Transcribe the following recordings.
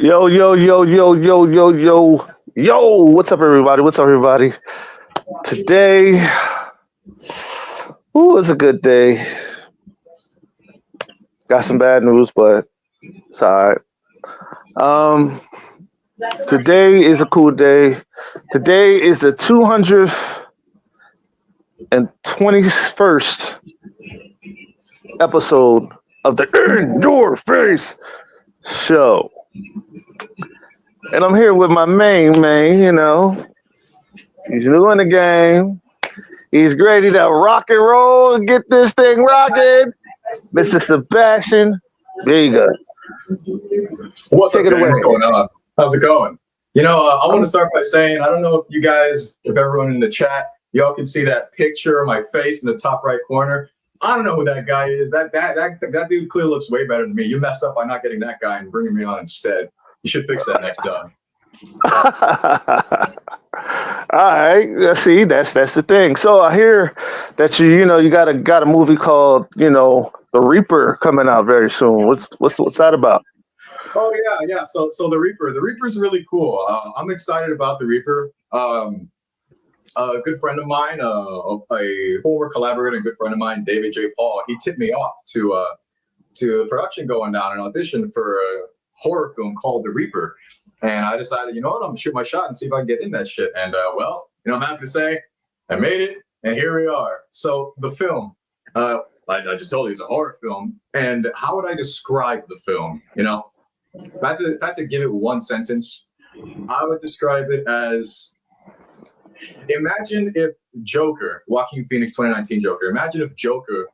Yo, yo, yo, yo, yo, yo, yo, yo. What's up, everybody? What's up, everybody? Today, it's a good day. Got some bad news, but it's all right. Today is a cool day. Today is the 221st episode of the In Your Face Show. And I'm here with my main man, He's new in the game. He's ready to rock and roll and get this thing rocking. Mr. Sebastian Vega. What's up, man? What's going on? How's it going? I want to start by saying, I don't know if you guys, if everyone in the chat, y'all can see that picture of my face in the top right corner. I don't know who that guy is. That dude clearly looks way better than me. You messed up by not getting that guy and bringing me on instead. You should fix that next time. All right. Let's see. That's the thing. So I hear that you got a movie called The Reaper coming out very soon. What's that about? Oh yeah. So the Reaper's really cool. I'm excited about the Reaper. A good friend of mine, a former collaborator and good friend of mine, David J. Paul, he tipped me off to a production going down, an audition for a horror film called The Reaper. And I decided, I'm gonna shoot my shot and see if I can get in that shit. And I'm happy to say I made it, and here we are. So the film, I just told you it's a horror film. And how would I describe the film? If I had to give it one sentence, I would describe it as, imagine if Joker, Joaquin Phoenix 2019 Joker, imagine if Joker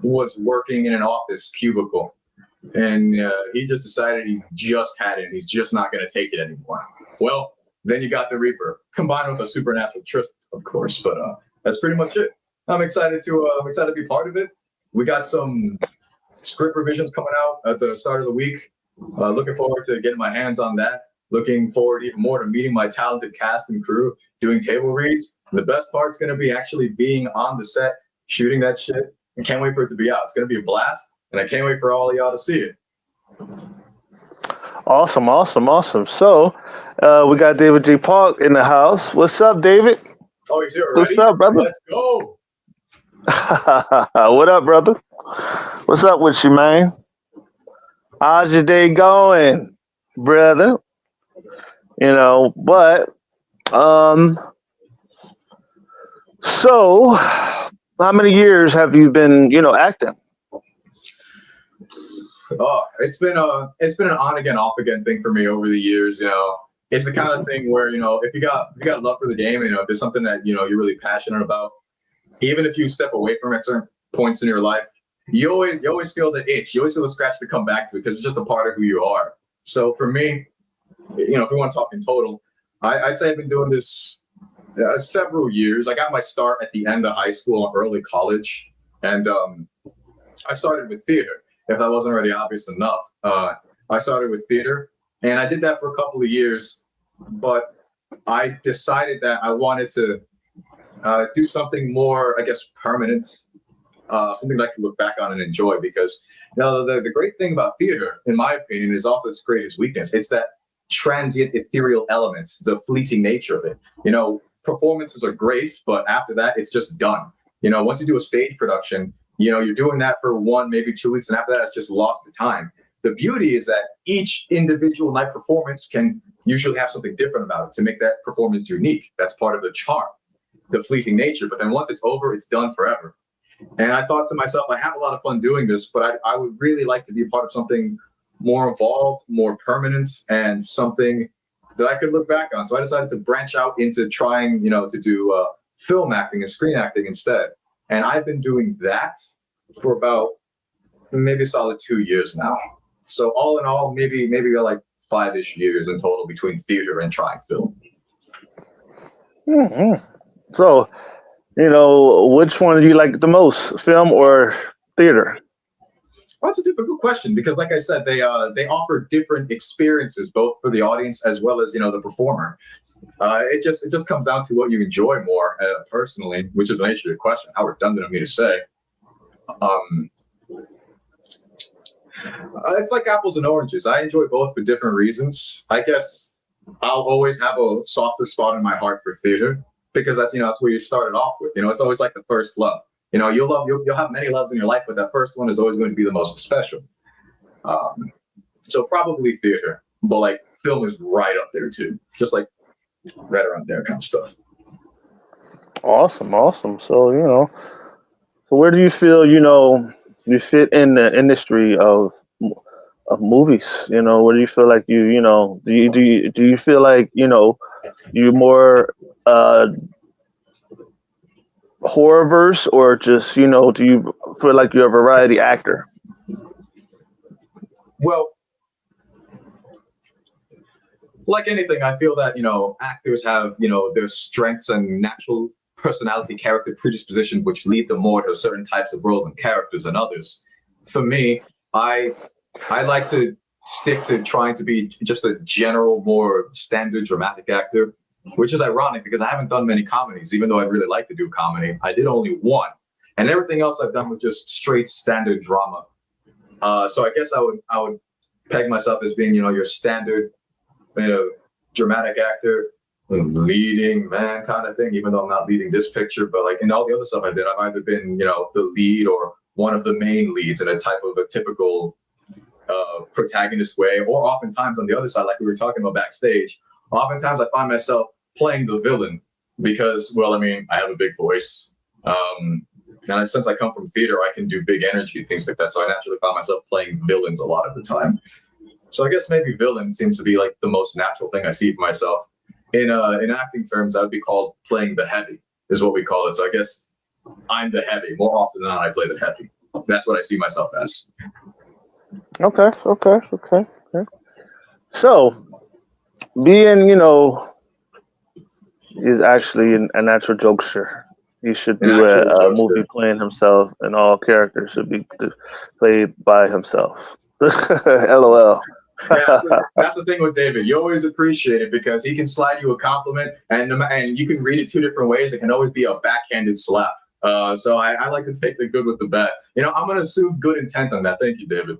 was working in an office cubicle and he just decided he just had it and he's just not going to take it anymore. Well, then you got the Reaper, combined with a supernatural twist, of course, but that's pretty much it. I'm excited to be part of it. We got some script revisions coming out at the start of the week. Looking forward to getting my hands on that. Looking forward even more to meeting my talented cast and crew, doing table reads. The best part's going to be actually being on the set, shooting that shit. I can't wait for it to be out. It's going to be a blast, and I can't wait for all of y'all to see it. Awesome. So, we got David J. Paul in the house. What's up, David? Oh, he's here already? What's up, brother? Let's go. What up, brother? What's up with you, man? How's your day going, brother? So how many years have you been, acting? Oh, it's been an on again, off again thing for me over the years. It's the kind of thing where, if you got love for the game, if it's something that, you're really passionate about, even if you step away from it at certain points in your life, you always feel the itch. You always feel the scratch to come back to it because it's just a part of who you are. So for me, if we want to talk in total, I'd say I've been doing this several years. I got my start at the end of high school, early college, and I started with theater. If that wasn't already obvious enough, I started with theater, and I did that for a couple of years. But I decided that I wanted to do something more, I guess, permanent, something that I can look back on and enjoy. Because the great thing about theater, in my opinion, is also its greatest weakness. It's that transient, ethereal elements, the fleeting nature of it. Performances are great, but after that, it's just done. Once you do a stage production, you're doing that for 1, maybe 2 weeks, and after that, it's just lost to time. The beauty is that each individual night performance can usually have something different about it to make that performance unique. That's part of the charm, the fleeting nature. But then once it's over, it's done forever. And I thought to myself, I have a lot of fun doing this, but I would really like to be a part of something more involved, more permanent, and something that I could look back on. So I decided to branch out into trying, to do film acting and screen acting instead. And I've been doing that for about maybe a solid 2 years now. So all in all, maybe like 5-ish years in total between theater and trying film. Mm-hmm. So, which one do you like the most, film or theater? Well, that's a difficult question because, like I said, they offer different experiences both for the audience as well as the performer. It just comes down to what you enjoy more personally, which is the nature of your question. How redundant of me to say. It's like apples and oranges. I enjoy both for different reasons. I guess I'll always have a softer spot in my heart for theater because that's where you started off with. It's always like the first love. You'll have many loves in your life, but that first one is always going to be the most special. So probably theater, but like film is right up there too, just like right around there kind of stuff. Awesome. So so where do you feel you fit in the industry of movies? Where do you feel like do you feel like you're more horror verse, or just do you feel like you're a variety actor? Well, like anything, I feel that actors have their strengths and natural personality, character predispositions, which lead them more to certain types of roles and characters than others. For me, I like to stick to trying to be just a general, more standard dramatic actor, which is ironic because I haven't done many comedies, even though I'd really like to do comedy. I did only one, and everything else I've done was just straight standard drama. So I guess I would peg myself as being your standard dramatic actor, leading man kind of thing, even though I'm not leading this picture. But like in all the other stuff I did, I've either been the lead or one of the main leads in a typical protagonist way, or oftentimes on the other side, like we were talking about backstage, oftentimes I find myself playing the villain because, I have a big voice. And since I come from theater, I can do big energy, things like that. So I naturally find myself playing villains a lot of the time. So I guess maybe villain seems to be like the most natural thing I see for myself. In acting terms, that would be called playing the heavy, is what we call it. So I guess I'm the heavy. More often than not, I play the heavy. That's what I see myself as. Okay. So, being, is actually a natural jokester. He should An do actual a movie jokester. playing himself, and all characters should be played by himself. LOL. Yeah, that's the thing with David. You always appreciate it because he can slide you a compliment, and you can read it two different ways. It can always be a backhanded slap. So I like to take the good with the bad. I'm going to assume good intent on that. Thank you, David.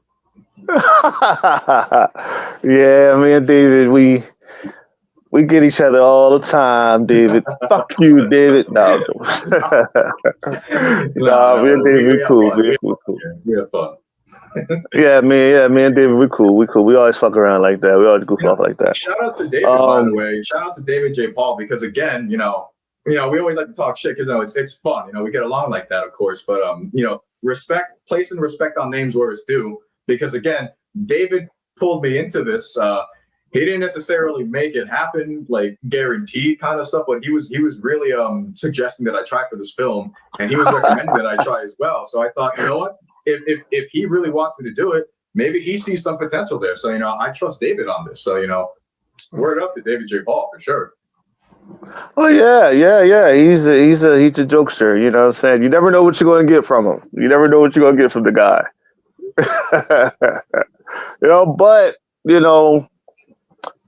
Yeah, me and David, we get each other all the time, David. Fuck you, David. No, no, me and David, we cool. We cool. We have fun. Yeah, me and David, we cool. We always fuck around like that. We always goof off like that. Shout out to David, by the way. Shout out to David J. Paul, because again, we always like to talk shit because it's fun. We get along like that, of course. But placing respect on names where it's due. Because again, David pulled me into this. He didn't necessarily make it happen, like guaranteed kind of stuff, but he was really suggesting that I try for this film, and he was recommending that I try as well. So I thought, you know what, if he really wants me to do it, maybe he sees some potential there. So I trust David on this. So word up to David J. Paul for sure. Oh yeah. He's a jokester. You know what I'm saying? You never know what you're going to get from him. You never know what you're going to get from the guy. But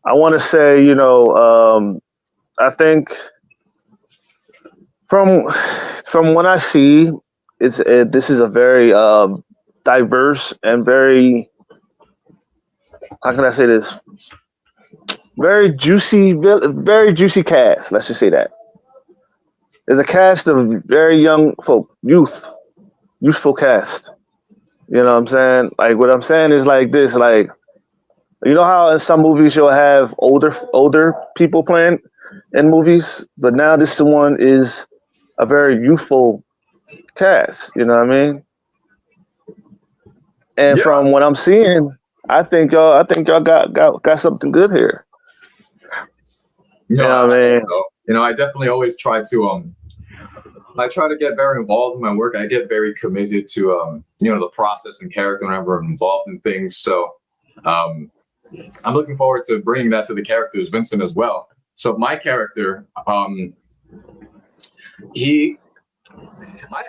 I want to say, I think from what I see, this is a very diverse and very, how can I say this? Very juicy cast. Let's just say that. There's a cast of very young folk, youthful cast. You know what I'm saying? Like, what I'm saying is like this, like, how in some movies you'll have older people playing in movies, but now this one is a very youthful cast. You know what I mean? And from what I'm seeing, I think y'all got something good here. You know what I mean? So, I definitely always try to I try to get very involved in my work. I get very committed to the process and character whenever I'm involved in things. So I'm looking forward to bringing that to the characters, Vincent, as well. So my character, I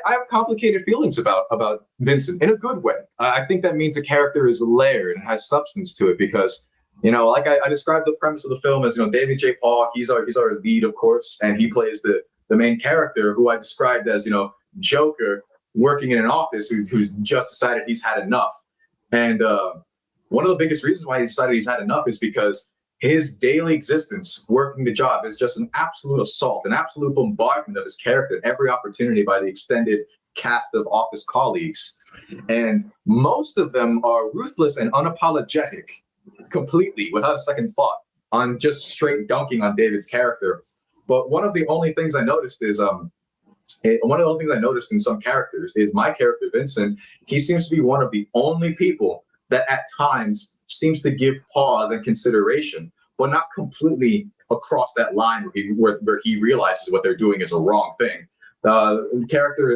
have complicated feelings about Vincent in a good way. I think that means a character is layered and has substance to it because, like I described the premise of the film as, David J. Paul, he's our lead, of course, and he plays the main character who I described as, Joker working in an office who's just decided he's had enough. And one of the biggest reasons why he decided he's had enough is because his daily existence working the job is just an absolute assault, an absolute bombardment of his character at every opportunity by the extended cast of office colleagues. And most of them are ruthless and unapologetic, completely, without a second thought, on just straight dunking on David's character. But one of the only things I noticed is one of the things I noticed in some characters is my character, Vincent, he seems to be one of the only people that at times seems to give pause and consideration, but not completely across that line where he realizes what they're doing is a wrong thing. The character,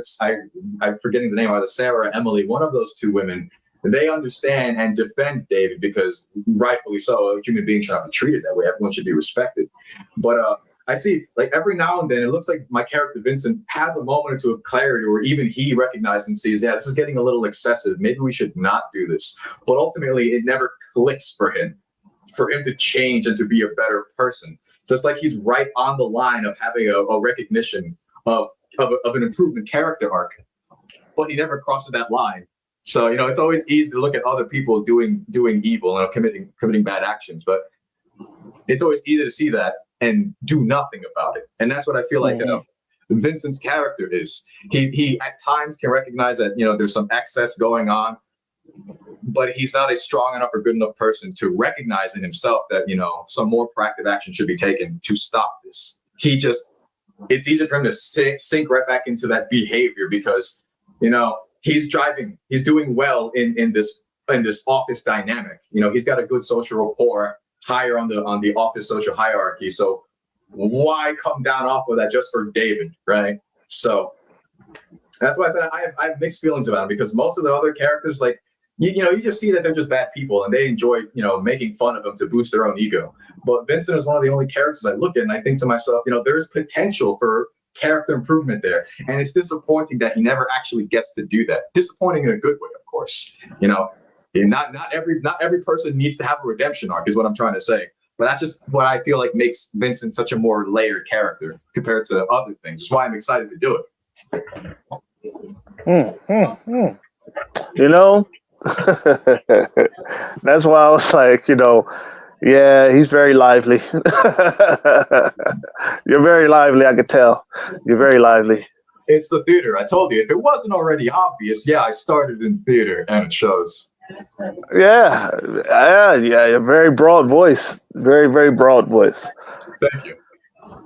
I'm forgetting the name, either Sarah or Emily, one of those two women, they understand and defend David because rightfully so, a human being should not be treated that way. Everyone should be respected. But I see, like every now and then, it looks like my character Vincent has a moment or two of clarity where even he recognizes and sees, yeah, this is getting a little excessive. Maybe we should not do this. But ultimately, it never clicks for him to change and to be a better person. Just like he's right on the line of having a recognition of an improvement character arc, but he never crosses that line. So, it's always easy to look at other people doing evil and committing bad actions, but it's always easy to see that and do nothing about it. And that's what I feel like Vincent's character is. He at times can recognize that, there's some excess going on, but he's not a strong enough or good enough person to recognize in himself that, some more proactive action should be taken to stop this. It's easy for him to sink right back into that behavior because, he's doing well in this office dynamic. He's got a good social rapport higher on the office social hierarchy. So why come down off of that just for David, right? So that's why I said I have mixed feelings about him because most of the other characters, like, you just see that they're just bad people and they enjoy, making fun of them to boost their own ego. But Vincent is one of the only characters I look at and I think to myself, there's potential for character improvement there. And it's disappointing that he never actually gets to do that. Disappointing in a good way, of course. Not every person needs to have a redemption arc is what I'm trying to say. But that's just what I feel like makes Vincent such a more layered character compared to other things. That's why I'm excited to do it. That's why I was like, yeah, he's very lively. You're very lively, I could tell. You're very lively. It's the theater. I told you, if it wasn't already obvious, yeah, I started in theater and it shows. Yeah, a very broad voice. Very, very broad voice. Thank you.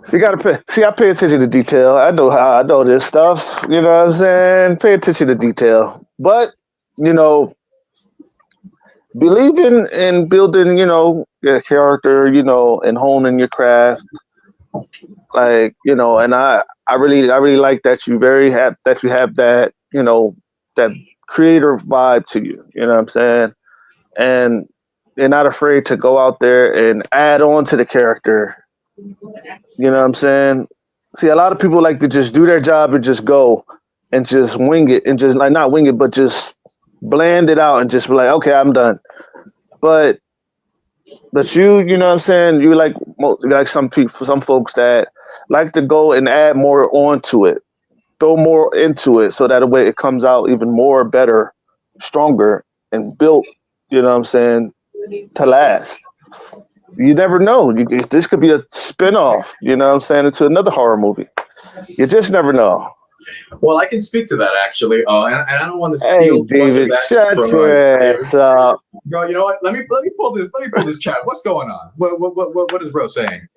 So you gotta I pay attention to detail. I know this stuff, you know what I'm saying? Pay attention to detail. But, believe in building, your character, and honing your craft. Like, and I really like that you have that, that creator vibe to you. You know what I'm saying? And you're not afraid to go out there and add on to the character. You know what I'm saying? See, a lot of people like to just do their job and just go and just wing it and just like not wing it, but just bland it out and just be like, okay, I'm done. But you know what I'm saying? You like some folks that like to go and add more onto it, throw more into it, so that way it comes out even more better, stronger, and built. You know what I'm saying? To last. You never know. This could be a spinoff. You know what I'm saying? Into another horror movie. You just never know. Well, I can speak to that actually, and I don't want to steal too much of that. Shut your ass up, bro. You know what? Let me pull this chat. What's going on? What is bro saying?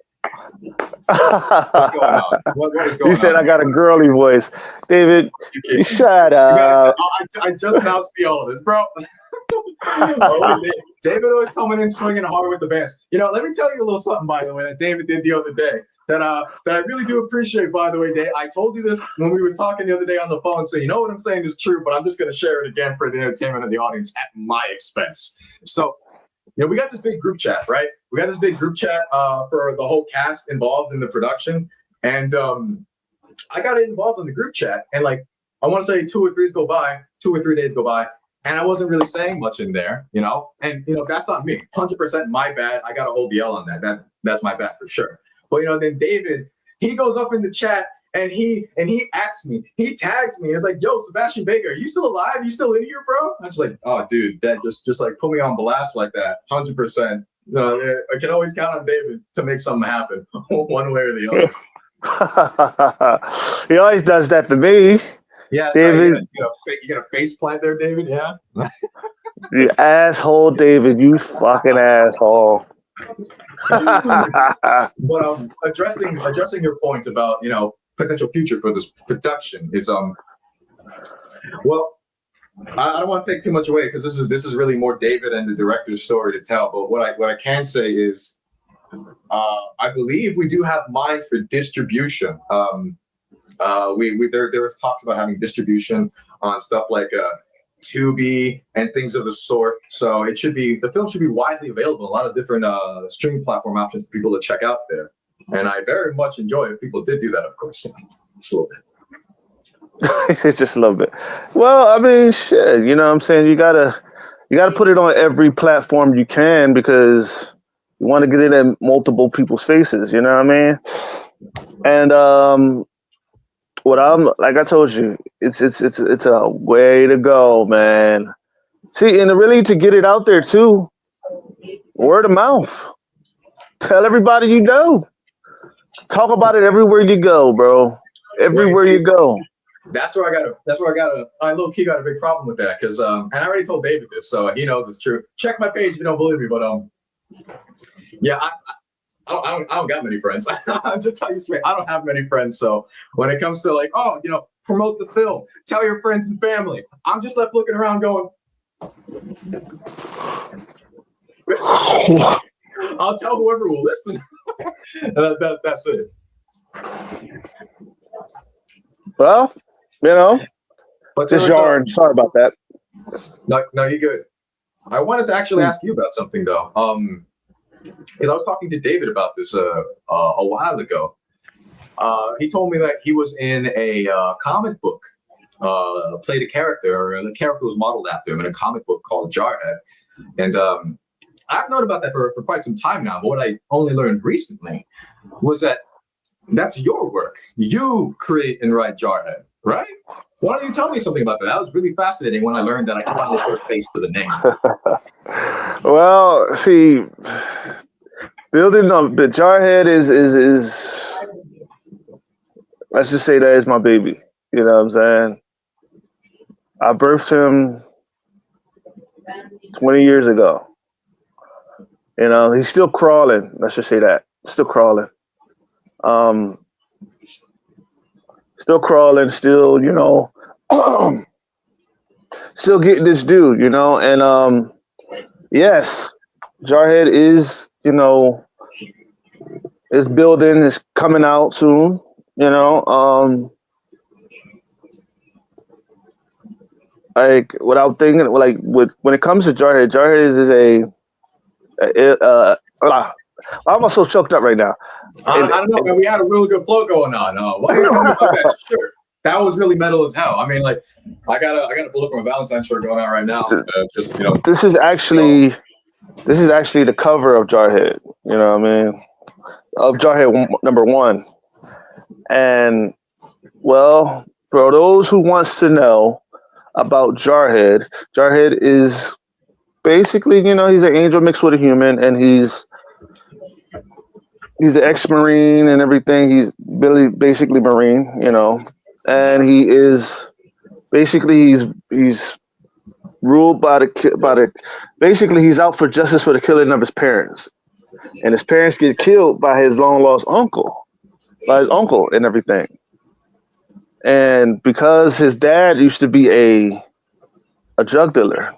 What's going on? What is going on? You said I got a girly voice, David. You shut up. I just now see all of this, bro. Oh, David always coming in swinging hard with the bands. Let me tell you a little something, by the way, that David did the other day that I really do appreciate, by the way, Dave. I told you this when we was talking the other day on the phone, so you know what I'm saying is true, but I'm just going to share it again for the entertainment of the audience at my expense. So, we got this big group chat, right? We got this big group chat for the whole cast involved in the production, and I got involved in the group chat, and like I want to say 2 or 3 days go by, and I wasn't really saying much in there, and that's not me, 100% my bad. I got to hold the L on that. That's my bad for sure. But then David, he goes up in the chat and he asks me, he tags me, and it's like, yo, Sebastian Vega, are you still alive? You still in here, bro? I'm just like, oh, dude, that just like put me on blast like that, 100%. I can always count on David to make something happen, one way or the other. He always does that to me. Yeah, David. You got a face plant there, David. Yeah. You asshole, David. You fucking asshole. But addressing your point about potential future for this production is well, I don't want to take too much away because this is really more David and the director's story to tell. But what I can say is, I believe we do have mind for distribution. There was talks about having distribution on stuff like Tubi and things of the sort. So the film should be widely available. A lot of different streaming platform options for people to check out there. And I very much enjoy it if people did do that, of course. Just a little bit. Just a little bit. Well, I mean, shit. You know what I'm saying? You gotta put it on every platform you can because you want to get it in multiple people's faces. You know what I mean? And what I'm like I told you, it's a way to go, man. See, and really to get it out there too, word of mouth. Tell everybody you know. Talk about it everywhere you go, bro. Everywhere you go. That's where I low key got a big problem with that because and I already told David this, so he knows it's true. Check my page if you don't believe me, but yeah, I don't got many friends. To tell you straight, I don't have many friends. So when it comes to like, promote the film, tell your friends and family, I'm just left looking around going, I'll tell whoever will listen. That's it. Well, but just yarn. Sorry about that. No, you're good. I wanted to actually ask you about something though. Because I was talking to David about this a while ago. He told me that he was in a comic book, played a character, and the character was modeled after him in a comic book called Jarhead. And I've known about that for quite some time now, but what I only learned recently was that that's your work. You create and write Jarhead, right? Why don't you tell me something about that? That was really fascinating when I learned that I could finally put a face to the name. Well, see, building up the Jarhead is let's just say that is my baby. You know what I'm saying? I birthed him 20 years ago. He's still crawling. Let's just say that. Still crawling. Still crawling, still, still getting this dude, and yes, Jarhead is, is building, is coming out soon, like without thinking, like when it comes to Jarhead is I'm also choked up right now. I don't know, man. We had a really good flow going on. Why did you tell me about that shirt? That was really metal as hell. I mean, like, I got a bullet from a Valentine shirt going on right now. This is actually the cover of Jarhead. You know what I mean? Of Jarhead #1. And well, for those who wants to know about Jarhead is basically, he's an angel mixed with a human, and he's an ex-Marine and everything. He's basically Marine, and he is basically he's ruled by the basically he's out for justice for the killing of his parents, and his parents get killed by his long lost uncle, and everything. And because his dad used to be a drug dealer,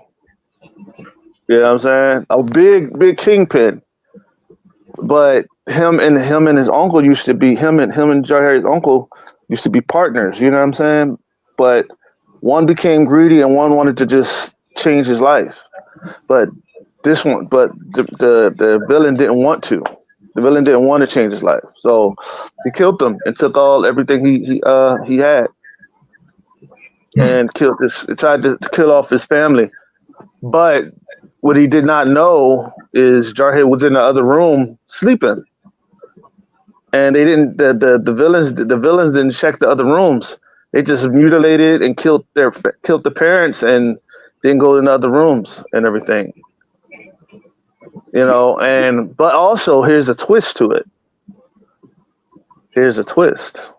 You know what I'm saying? A big kingpin. But him and his uncle used to be him and Jarhead's uncle used to be partners. You know what I'm saying? But one became greedy and one wanted to just change his life. But the villain didn't want to. The villain didn't want to change his life, so he killed him and took everything he had Hmm. and tried to kill off his family. But what he did not know is Jarhead was in the other room sleeping, and they didn't. The villains didn't check the other rooms. They just mutilated and killed the parents and didn't go in the other rooms and everything. And but also here's a twist to it. Here's a twist.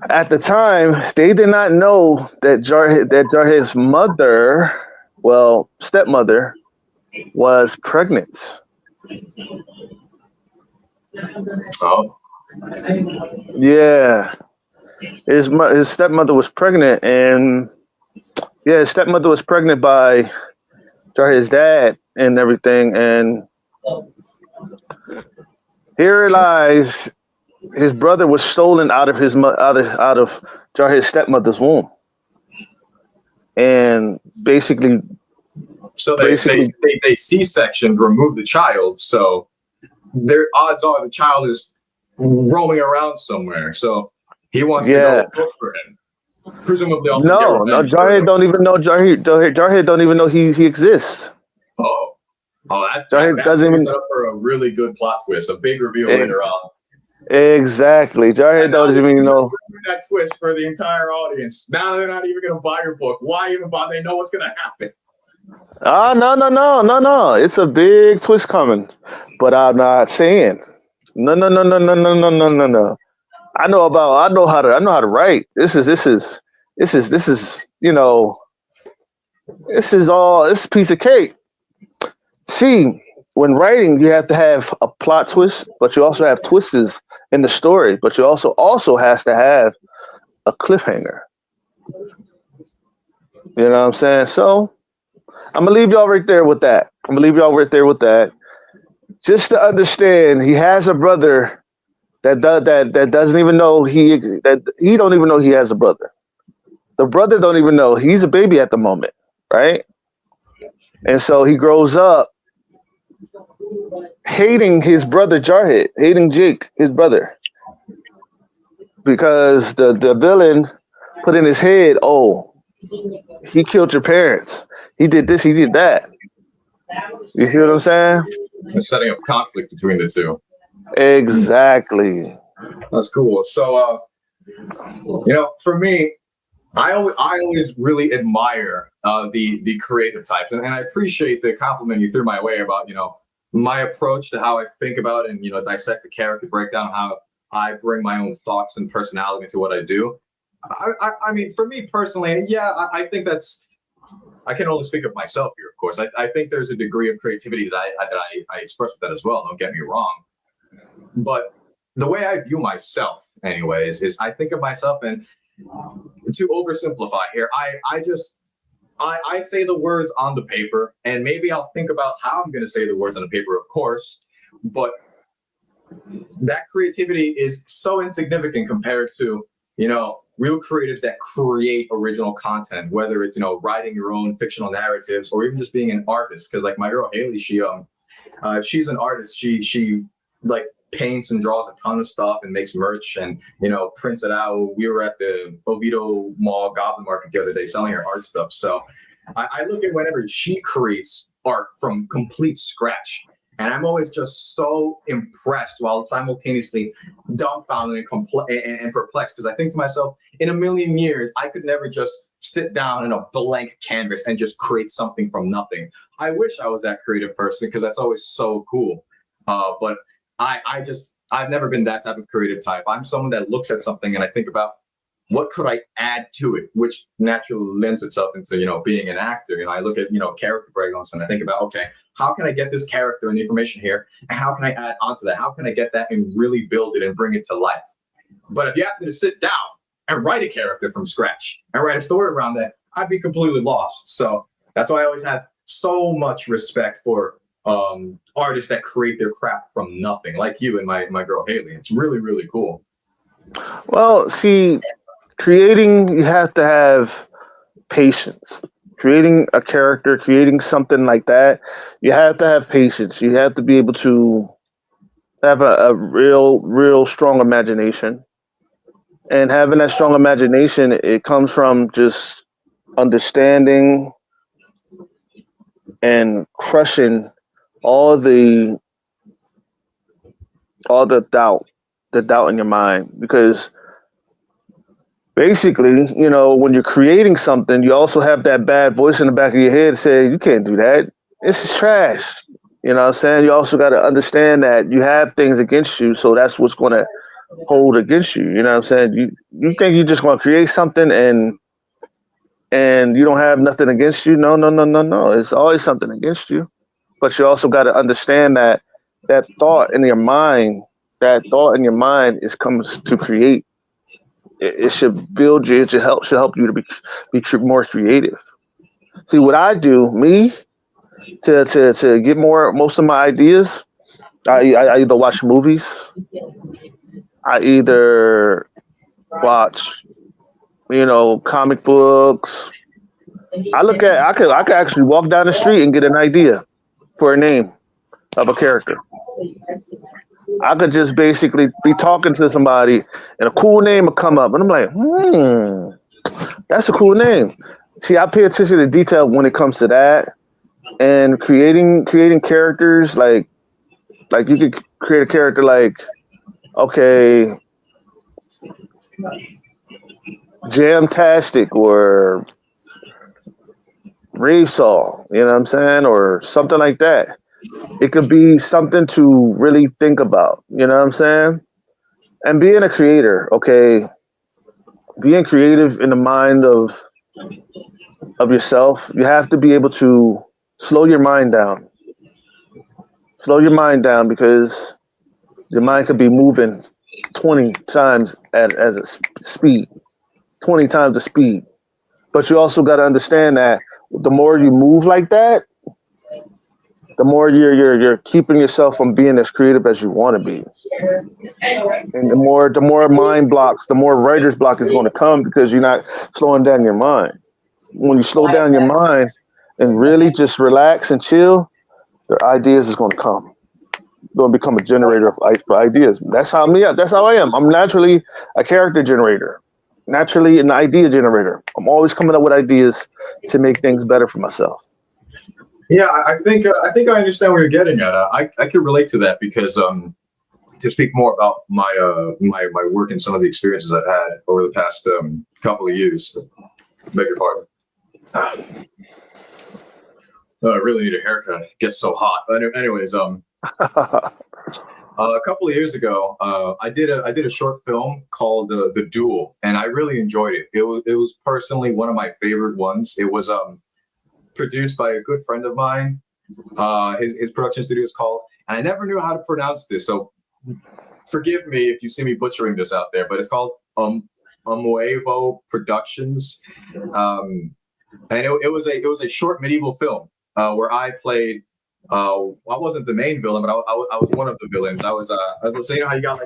At the time, they did not know that Jarhead's mother, well, stepmother, was pregnant. Oh, Yeah, his stepmother was pregnant, and yeah, his stepmother was pregnant by Jarhead's dad and everything, and he realized his brother was stolen out of out of Jarhead's stepmother's womb, and so basically, they C-section remove the child, so their odds are the child is roaming around somewhere. So he wants to yeah. go look for him. Presumably also to get No, revenge for Jarhead the. don't even know Jarhead don't even know he exists. Oh, oh, Jarhead that's doesn't gonna be even set up for a really good plot twist, a big reveal later on. exactly. Jarhead And now doesn't you even just know. ruined that twist for the entire audience. Now they're not even gonna buy your book. Why even buy? They know what's gonna happen. Ah, no. It's a big twist coming, but I'm not saying. No. I know how to write. This is this is all this piece of cake. See, when writing, you have to have a plot twist, but you also have twists in the story, but you also has to have a cliffhanger. You know what I'm saying? So I'm gonna leave y'all right there with that. I'm gonna leave y'all right there with that. Just to understand, he has a brother that doesn't even know he don't even know he has a brother. The brother don't even know he's a baby at the moment, right? And so he grows up hating his brother Jarhead, hating Jake, his brother, because the villain put in his head, oh, he killed your parents. He did this, he did that. You see what I'm saying? The setting of conflict between the two. Exactly. That's cool. So, for me, I always really admire the creative types, and I appreciate the compliment you threw my way about my approach to how I think about and dissect the character breakdown, how I bring my own thoughts and personality into what I do. I mean, for me personally, yeah, I think that's. I can only speak of myself here, of course. I think there's a degree of creativity that I express with that as well. Don't get me wrong, but the way I view myself, anyways, is I think of myself and to oversimplify here, I say the words on the paper, and maybe I'll think about how I'm going to say the words on the paper, of course, but that creativity is so insignificant compared to real creatives that create original content, whether it's writing your own fictional narratives or even just being an artist. Because like my girl Haley, she's an artist. She like paints and draws a ton of stuff and makes merch and prints it out. We were at the Oviedo Mall Goblin Market the other day selling her art stuff. So I look at whenever she creates art from complete scratch. And I'm always just so impressed while simultaneously dumbfounded and perplexed because I think to myself, in a million years, I could never just sit down in a blank canvas and just create something from nothing. I wish I was that creative person because that's always so cool. But I've never been that type of creative type. I'm someone that looks at something and I think about what could I add to it, which naturally lends itself into being an actor. I look at character breakdowns and I think about, okay, how can I get this character and the information here, and how can I add onto that? How can I get that and really build it and bring it to life? But if you ask me to sit down and write a character from scratch and write a story around that, I'd be completely lost. So That's why I always had so much respect for artists that create their craft from nothing, like you and my girl Haley. It's really, really cool. Well, see, creating, you have to have patience. Creating a character, creating something like that, you have to have patience. You have to be able to have a real strong imagination. And having that strong imagination, it comes from just understanding and crushing all the all the doubt in your mind. Because basically, when you're creating something, you also have that bad voice in the back of your head saying, you can't do that. This is trash. You know what I'm saying? You also got to understand that you have things against you, so that's what's going to hold against you. You know what I'm saying? You think you're just going to create something and you don't have nothing against you? No, no, no, no, no. It's always something against you. But you also got to understand that that thought in your mind, that thought in your mind is comes to create. It should build you. It should help you to be more creative. See what I do, me to get most of my ideas. I either watch movies. I either watch comic books. I could actually walk down the street and get an idea for a name of a character. I could just basically be talking to somebody and a cool name would come up and I'm like, that's a cool name. See, I pay attention to detail when it comes to that and creating characters like you could create a character like, okay, Jamtastic or Rave Saw, you know what I'm saying? Or something like that. It could be something to really think about, you know what I'm saying? And being a creator, okay, being creative in the mind of yourself, you have to be able to slow your mind down. Slow your mind down because your mind could be moving 20 times as a speed, 20 times the speed. But you also got to understand that the more you move like that, the more you're keeping yourself from being as creative as you want to be. And the more mind blocks, the more writer's block is going to come because you're not slowing down your mind. When you slow down your mind and really just relax and chill, the ideas is going to come. You're going to become a generator of for ideas. That's how me. That's how I am. I'm naturally a character generator, naturally an idea generator. I'm always coming up with ideas to make things better for myself. Yeah, I think I understand where you're getting at. I could relate to that because to speak more about my work and some of the experiences I've had over the past couple of years. Beg your pardon. I really need a haircut. It gets so hot. But anyways, a couple of years ago, I did a short film called The Duel, and I really enjoyed it. It was personally one of my favorite ones. It was produced by a good friend of mine. His production studio is called, and I never knew how to pronounce this, so forgive me if you see me butchering this out there, but it's called Amuevo Productions. And it was a short medieval film where I played. I wasn't the main villain, but I was one of the villains. I was saying, how you got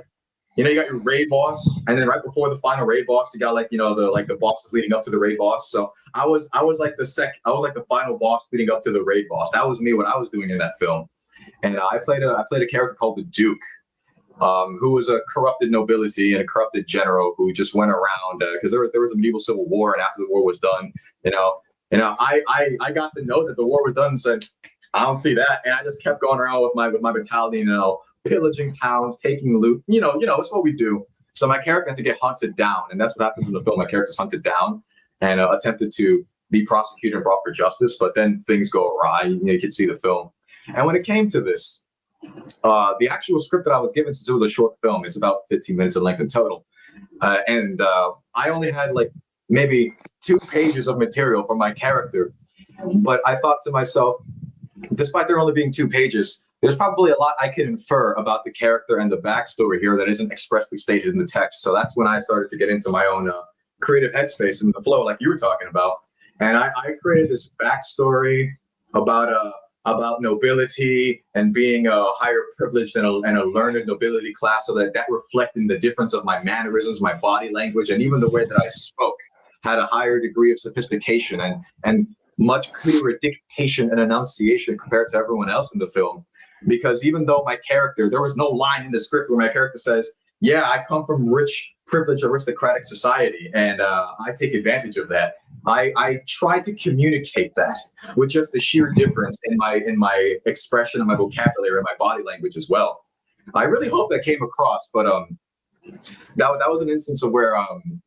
you got your raid boss, and then right before the final raid boss, you got the bosses leading up to the raid boss. So I was like the final boss leading up to the raid boss. That was me, what I was doing in that film, and I played a character called the Duke, who was a corrupted nobility and a corrupted general who just went around because there was a medieval civil war, and after the war was done, I got the note that the war was done and said, I don't see that, and I just kept going around with my battalion, pillaging towns, taking loot. It's what we do. So my character had to get hunted down, and that's what happens in the film. My character's hunted down and attempted to be prosecuted and brought for justice, but then things go awry. You can see the film. And when it came to this, the actual script that I was given, since it was a short film, it's about 15 minutes in length in total, and I only had maybe 2 pages of material for my character. But I thought to myself, despite there only being 2 pages, there's probably a lot I could infer about the character and the backstory here that isn't expressly stated in the text. So that's when I started to get into my own creative headspace and the flow, like you were talking about. and I created this backstory about nobility and being a higher privilege and a learned nobility class, so that reflected the difference of my mannerisms, my body language, and even the way that I spoke had a higher degree of sophistication and much clearer dictation and enunciation compared to everyone else in the film. Because even though my character, there was no line in the script where my character says, yeah, I come from rich, privileged, aristocratic society, and I take advantage of that. I tried to communicate that with just the sheer difference in my expression and my vocabulary and my body language as well. I really hope that came across, but that was an instance of where,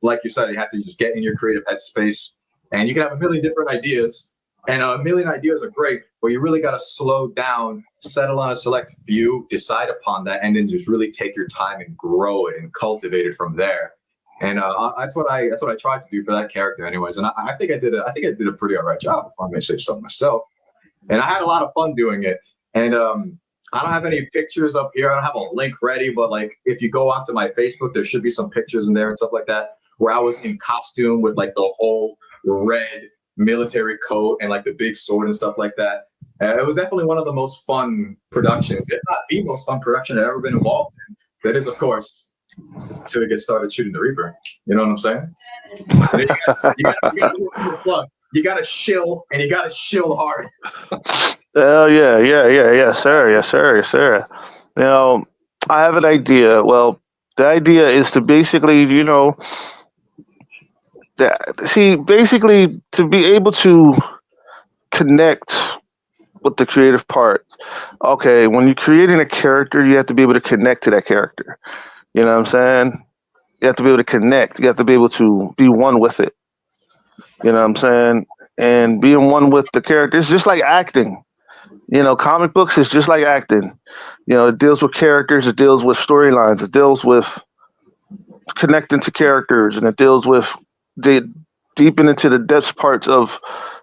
like you said, you have to just get in your creative headspace, and you can have a million different ideas, and a million ideas are great, but you really got to slow down, settle on a select few, decide upon that, and then just really take your time and grow it and cultivate it from there. And that's what I tried to do for that character, anyways. And I think I did a pretty all right job, if I may say so myself. And I had a lot of fun doing it. And I don't have any pictures up here. I don't have a link ready, but like if you go onto my Facebook, there should be some pictures in there and stuff like that, where I was in costume with like the whole red military coat and like the big sword and stuff like that. It was definitely one of the most fun productions, if not the most fun production I've ever been involved in. That is, of course, until we get started shooting the Reaper. You know what I'm saying? You gotta shill, and you gotta shill hard. Oh yes sir. You know, I have an idea. Well, the idea is to basically, basically to be able to connect with the creative part. Okay, when you're creating a character, you have to be able to connect to that character. You know what I'm saying? You have to be able to connect. You have to be able to be one with it. You know what I'm saying? And being one with the characters, just like acting. Comic books is just like acting. It deals with characters, it deals with storylines, it deals with connecting to characters, and it deals with deep into the depths parts of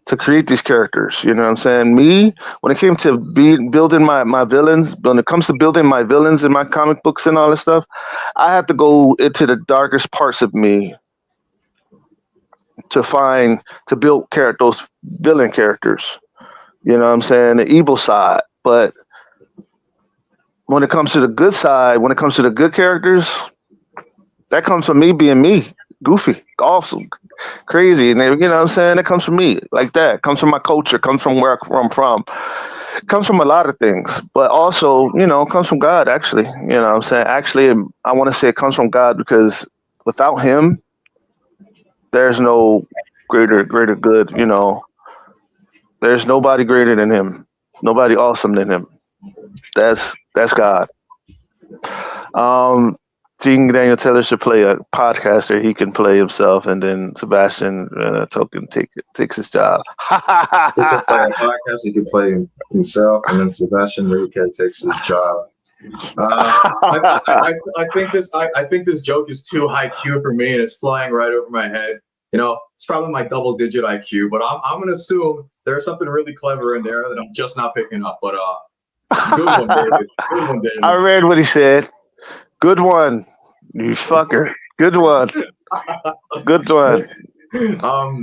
to create these characters. You know what I'm saying? Me, when it came to building my villains, when it comes to building my villains in my comic books and all this stuff, I have to go into the darkest parts of me to build those villain characters. You know what I'm saying? The evil side. But when it comes to the good side, when it comes to the good characters, that comes from me being me, goofy, awesome, crazy. And you know what I'm saying? That comes from me like that. It comes from my culture, comes from where I'm from. It comes from a lot of things. But also, it comes from God, actually. You know what I'm saying? Actually, I want to say it comes from God because without him, there's no greater good, There's nobody greater than him. Nobody awesome than him. That's God. Seeing Daniel Taylor should play a podcaster, he can play himself, and then Sebastian Token takes his job. It's a play a podcast. He can play himself, and then Sebastian Vega takes his job. I think this joke is too high Q for me, and it's flying right over my head. It's probably my double-digit IQ, but I'm gonna assume there's something really clever in there that I'm just not picking up. But good one, David. Good one, David. I read what he said. Good one, you fucker. Good one. Good one. Geez, I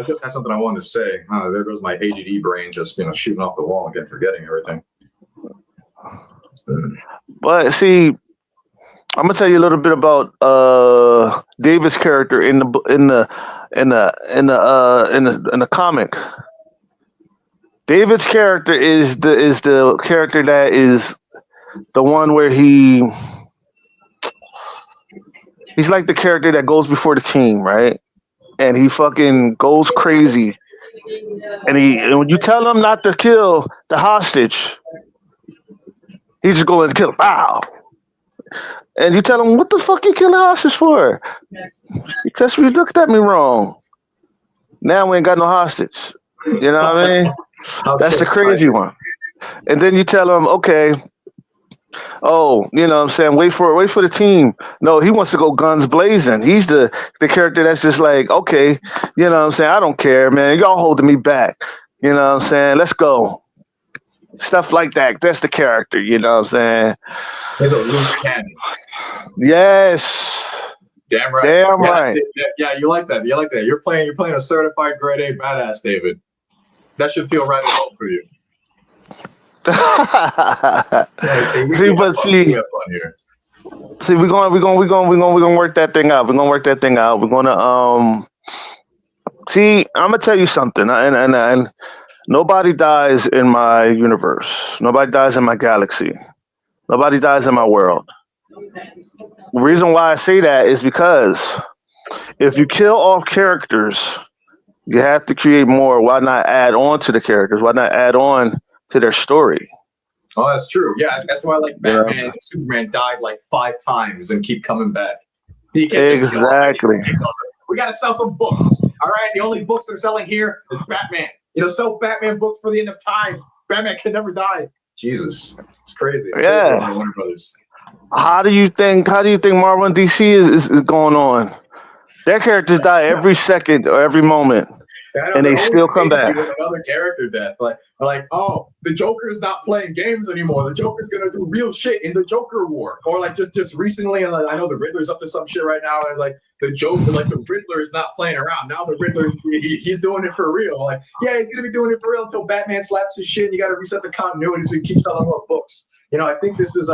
just had something I wanted to say. There goes my ADD brain, just shooting off the wall again, forgetting everything. But see, I'm gonna tell you a little bit about David's character in the comic. David's character is the character that is the one where he's like the character that goes before the team, right? And he fucking goes crazy. And when you tell him not to kill the hostage, he's just going to kill him. Wow. And you tell him, what the fuck you kill the hostage for? Because you looked at me wrong. Now we ain't got no hostage. You know what I mean? That's the crazy one. And then you tell him, okay, oh, you know what I'm saying, wait for the team. No, he wants to go guns blazing. He's the character that's just like, okay, you know what I'm saying, I don't care, man. Y'all holding me back. You know what I'm saying? Let's go. Stuff like that. That's the character, you know what I'm saying? He's a loose cannon. Yes. Damn right. Damn Yeah, right. yeah, you like that. You like that. You're playing a certified grade A badass, David. That should feel right at home for you. Yeah, see, we have fun. We have fun here. See, we're gonna work that thing out. We're gonna work that thing out. We're gonna see. I'm gonna tell you something, and nobody dies in my universe. Nobody dies in my galaxy. Nobody dies in my world. The reason why I say that is because if you kill off characters, you have to create more. Why not add on to the characters? Why not add on to their story? Oh, that's true. Yeah, that's why like You know what I'm Batman saying? and Superman died like 5 times and keep coming back. You can't just kill them. Exactly. We got to sell some books. All right, the only books they're selling here is Batman. Sell Batman books for the end of time. Batman can never die. Jesus, it's crazy. It's Yeah. crazy. Warner Brothers. How do you think Marvel and DC is going on? Their characters die every second or every moment, and they still come back. With another character death, like, oh, the Joker's not playing games anymore. The Joker's gonna do real shit in the Joker War, or like just recently, and like, I know the Riddler's up to some shit right now. And it's like the Joker, like the Riddler is not playing around now. The Riddler's he's doing it for real. Like, yeah, he's gonna be doing it for real until Batman slaps his shit. And you got to reset the continuity so he keeps selling more books. I think this is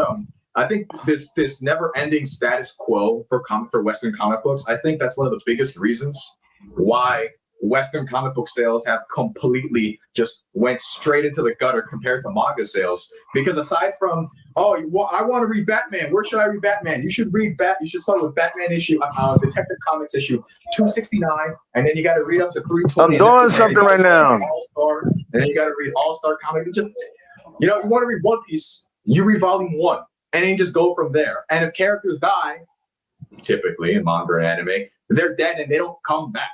I think this never-ending status quo for Western comic books. I think that's one of the biggest reasons why Western comic book sales have completely just went straight into the gutter compared to manga sales. Because aside from, I want to read Batman. Where should I read Batman? You should read You should start with Batman issue, Detective Comics issue 269, and then you got to read up to 320. I'm doing something right now. All-Star, and then you got to read All-Star Comics. Just, you want to read One Piece, you read Volume 1. And then you just go from there. And if characters die, typically in manga and anime, they're dead and they don't come back.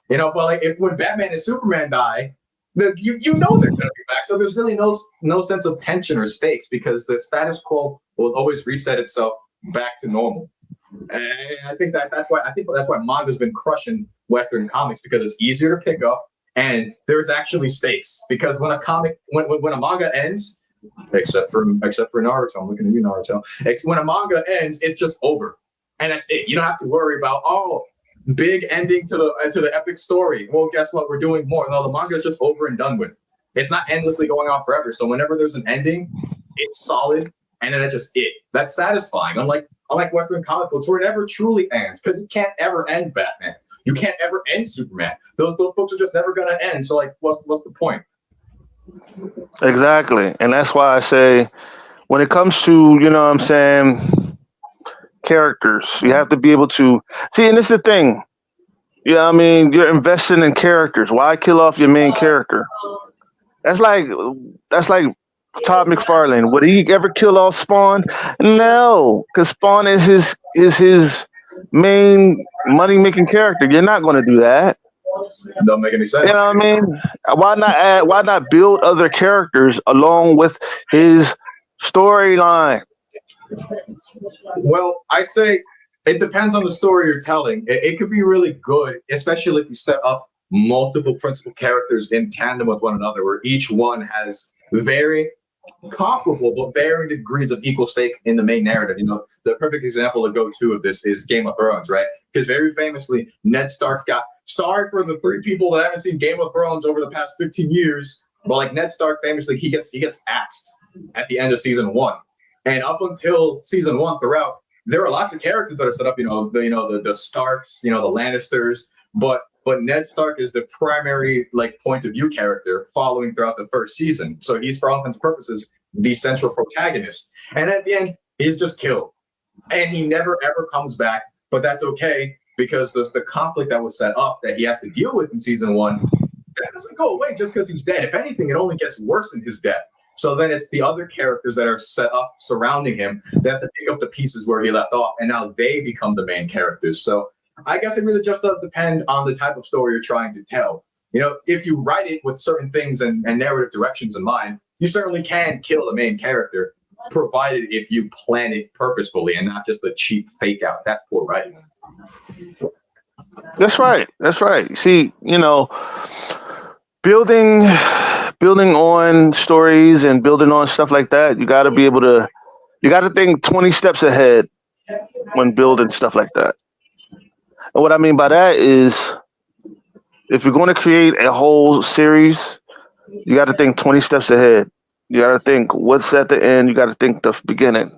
But like when Batman and Superman die, you know they're gonna be back. So there's really no sense of tension or stakes because the status quo will always reset itself back to normal. And I think that's why manga's been crushing Western comics, because it's easier to pick up and there's actually stakes. Because when a manga ends, except for Naruto. I'm looking at you, Naruto. When a manga ends, it's just over, and that's it. You don't have to worry about big ending to the epic story. Well, guess what? We're doing more. No, the manga is just over and done with. It's not endlessly going on forever. So whenever there's an ending, it's solid, and then it's just it. That's satisfying. Unlike Western comic books, where it never truly ends, because you can't ever end Batman. You can't ever end Superman. Those books are just never gonna end. So like, what's the point? Exactly. And that's why I say when it comes to, characters, you have to be able to see, and this is the thing. Yeah, I mean, you're investing in characters. Why kill off your main character? That's like Todd McFarlane. Would he ever kill off Spawn? No, because Spawn is his main money making character. You're not going to do that. Don't make any sense. You know what I mean? Why not build other characters along with his storyline? Well, I'd say it depends on the story you're telling. It could be really good, especially if you set up multiple principal characters in tandem with one another, where each one has very comparable but varying degrees of equal stake in the main narrative. The perfect example to go to of this is Game of Thrones, right? Because very famously, Ned Stark sorry for the 3 people that haven't seen Game of Thrones over the past 15 years, but like Ned Stark famously, he gets axed at the end of season 1. And up until season 1 throughout, there are lots of characters that are set up, the Starks, the Lannisters, but Ned Stark is the primary point of view character following throughout the first season. So he's, for all intents and purposes, the central protagonist. And at the end, he's just killed. And he never ever comes back, but that's okay, because there's the conflict that was set up that he has to deal with in season 1. That doesn't go away just because he's dead. If anything, it only gets worse in his death. So then it's the other characters that are set up surrounding him that have to pick up the pieces where he left off, and now they become the main characters. So I guess it really just does depend on the type of story you're trying to tell. If you write it with certain things and narrative directions in mind, you certainly can kill the main character, provided if you plan it purposefully and not just a cheap fake out. That's poor writing. That's right. See, building on stories and building on stuff like that, you got to think 20 steps ahead when building stuff like that. And what I mean by that is, if you're going to create a whole series, you got to think 20 steps ahead. You got to think what's at the end. You got to think the beginning.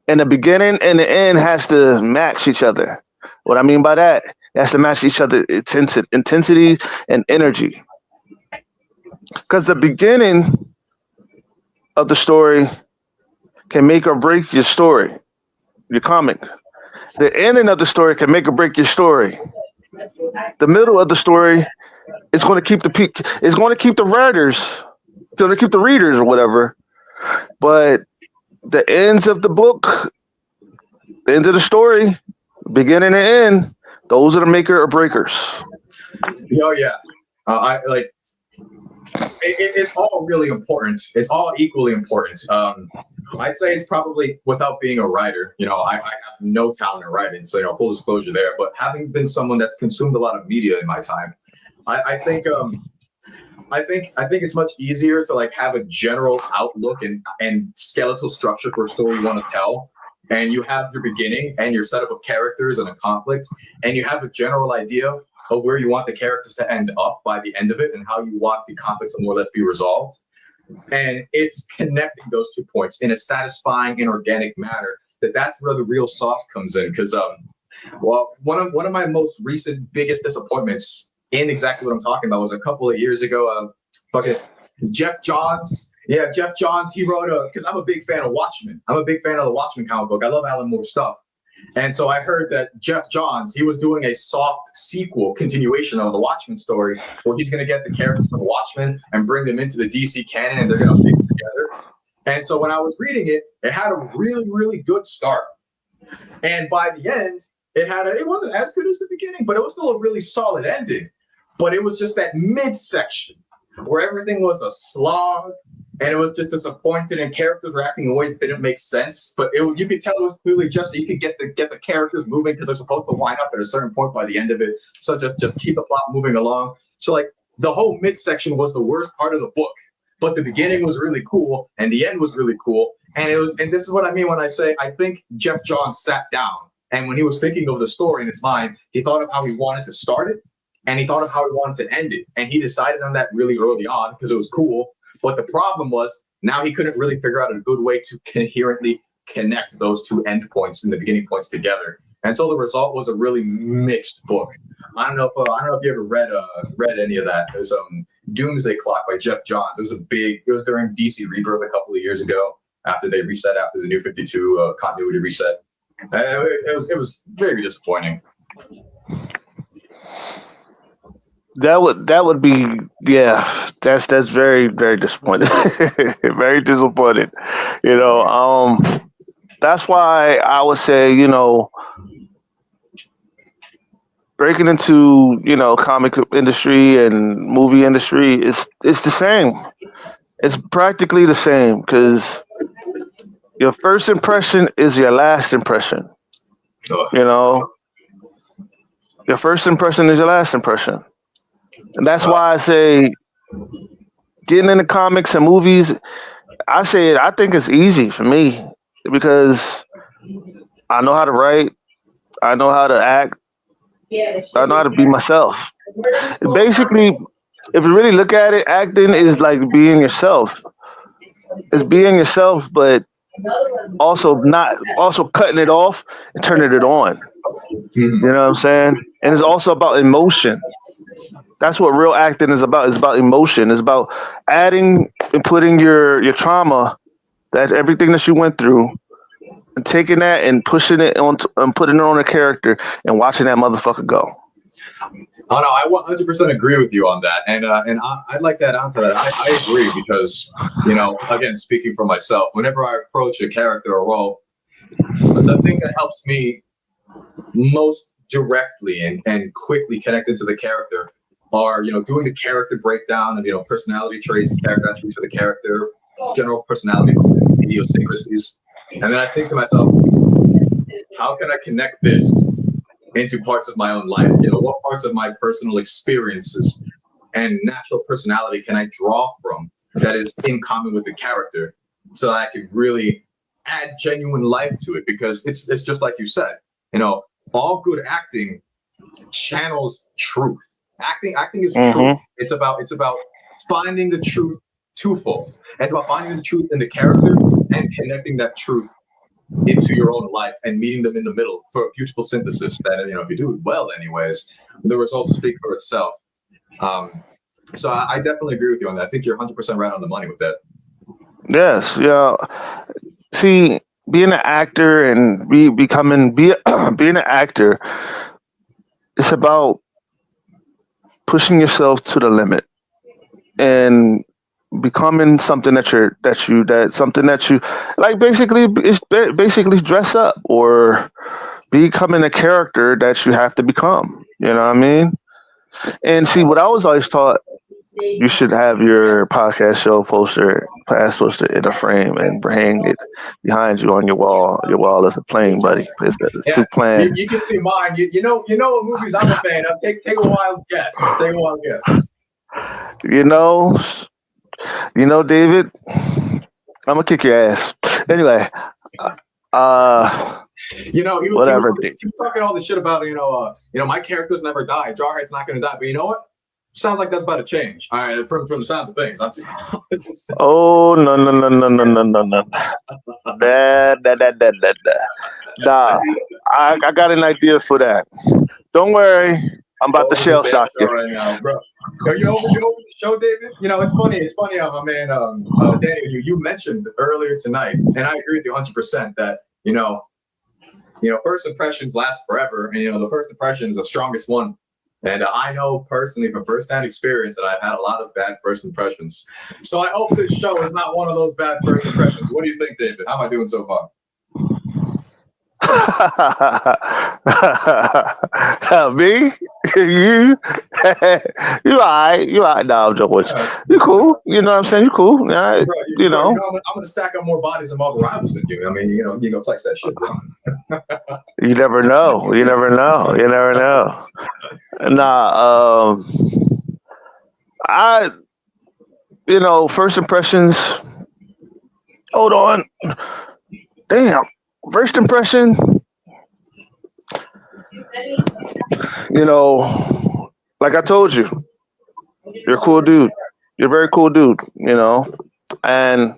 And the beginning and the end has to match each other. What I mean by that, it has to match each other intensity and energy. Because the beginning of the story can make or break your story, your comic. The ending of the story can make or break your story. The middle of the story is going to keep the peak. It's going to keep the writers, it's going to keep the readers or whatever. But the ends of the book, the ends of the story, beginning and end, those are the maker or breakers. Oh yeah, I like. It's all really important. It's all equally important. I'd say it's probably, without being a writer, I have no talent in writing, so full disclosure there. But having been someone that's consumed a lot of media in my time, I think it's much easier to like have a general outlook and skeletal structure for a story you want to tell, and you have your beginning and your setup of characters and a conflict, and you have a general idea of where you want the characters to end up by the end of it and how you want the conflict to more or less be resolved. And it's connecting those 2 points in a satisfying and organic manner. That's where the real sauce comes in. Because one of my most recent biggest disappointments in exactly what I'm talking about was a couple of years ago. Fucking Jeff Johns. Yeah, Jeff Johns. He wrote because I'm a big fan of Watchmen. I'm a big fan of the Watchmen comic book. I love Alan Moore's stuff. And so I heard that Jeff Johns, he was doing a soft sequel continuation of the Watchmen story where he's going to get the characters from the Watchmen and bring them into the DC canon, and they're going to mix together. And so when I was reading it, it had a really, really good start. And by the end, it wasn't as good as the beginning, but it was still a really solid ending. But it was just that midsection where everything was a slog, and it was just disappointed, and characters were acting in ways that didn't make sense. But you could tell it was clearly just so you could get the characters moving, because they're supposed to wind up at a certain point by the end of it. So just keep the plot moving along. So like the whole midsection was the worst part of the book, but the beginning was really cool and the end was really cool. And this is what I mean when I say I think Jeff Johns sat down, and when he was thinking of the story in his mind, he thought of how he wanted to start it, and he thought of how he wanted to end it, and he decided on that really early on because it was cool. But the problem was now he couldn't really figure out a good way to coherently connect those 2 end points and the beginning points together. And so the result was a really mixed book. I don't know if you ever read any of that. There's Doomsday Clock by Jeff Johns. It was during DC Rebirth a couple of years ago after they reset after the New 52 continuity reset. It was very disappointing. That would be, yeah. That's very, very disappointing. Very disappointed. That's why I would say, breaking into comic industry and movie industry, it's the same. It's practically the same, because your first impression is your last impression. Your first impression is your last impression. And that's why I say getting into comics and movies, I think it's easy for me, because I know how to write, I know how to act, I know how to be myself. Basically, if you really look at it, acting is like being yourself. It's being yourself, but also cutting it off and turning it on. You know what I'm saying? And it's also about emotion. That's what real acting is about. It's about emotion. It's about adding and putting your trauma, that everything that you went through, and taking that and pushing it on and putting it on a character and watching that motherfucker go. Oh no, I 100% agree with you on that, and I'd like to add on to that. I agree because again, speaking for myself, whenever I approach a character or role, the thing that helps me most directly and quickly connected to the character are doing the character breakdown of personality traits, character attributes for the character, general personality idiosyncrasies, and then I think to myself, how can I connect this into parts of my own life? What parts of my personal experiences and natural personality can I draw from that is in common with the character, so that I could really add genuine life to it? Because it's just like you said, all good acting channels truth. Acting is Mhm. truth. It's about finding the truth twofold. It's about finding the truth in the character and connecting that truth into your own life and meeting them in the middle for a beautiful synthesis that, if you do it well anyways, the results speak for itself. So I definitely agree with you on that. I think you're 100% right on the money with that. Yes, yeah. See, being an actor and being an actor, it's about pushing yourself to the limit and becoming something something that you like. Basically, it's basically dress up or becoming a character that you have to become. You know what I mean? And see, what I was always taught, you should have your podcast show poster, past poster in a frame and hang it behind you on your wall. Your wall is a playing buddy. It's Yeah, too plain. you can see mine. You know what movies I'm a fan of. Take a wild guess. Take a wild guess. You know, David, I'm gonna kick your ass. Anyway, He whatever. was talking all this shit about my characters never die. Jarhead's not going to die. But you know what? Sounds like that's about to change. All right, from the sounds of things. Oh no. Nah, I got an idea for that. Don't worry, I'm about to shell shock you. Right now, bro. You over the show, David? It's funny. It's funny how my man Daniel, you mentioned earlier tonight, and I agree with you 100% that first impressions last forever, and the first impression is the strongest one. And I know personally from firsthand experience that I've had a lot of bad first impressions. So I hope this show is not one of those bad first impressions. What do you think, David? How am I doing so far? Me? You? You alright? You alright? No, I'm joking with you. You cool? You know what I'm saying? You cool? All right, Bro, I'm gonna stack up more bodies and more rivals than you. I mean, you gonna flex that shit, bro. You never know. You never know. You never know. Nah, I first impressions. Hold on. Damn. First impression, like I told you, you're a cool dude. You're a very cool dude, and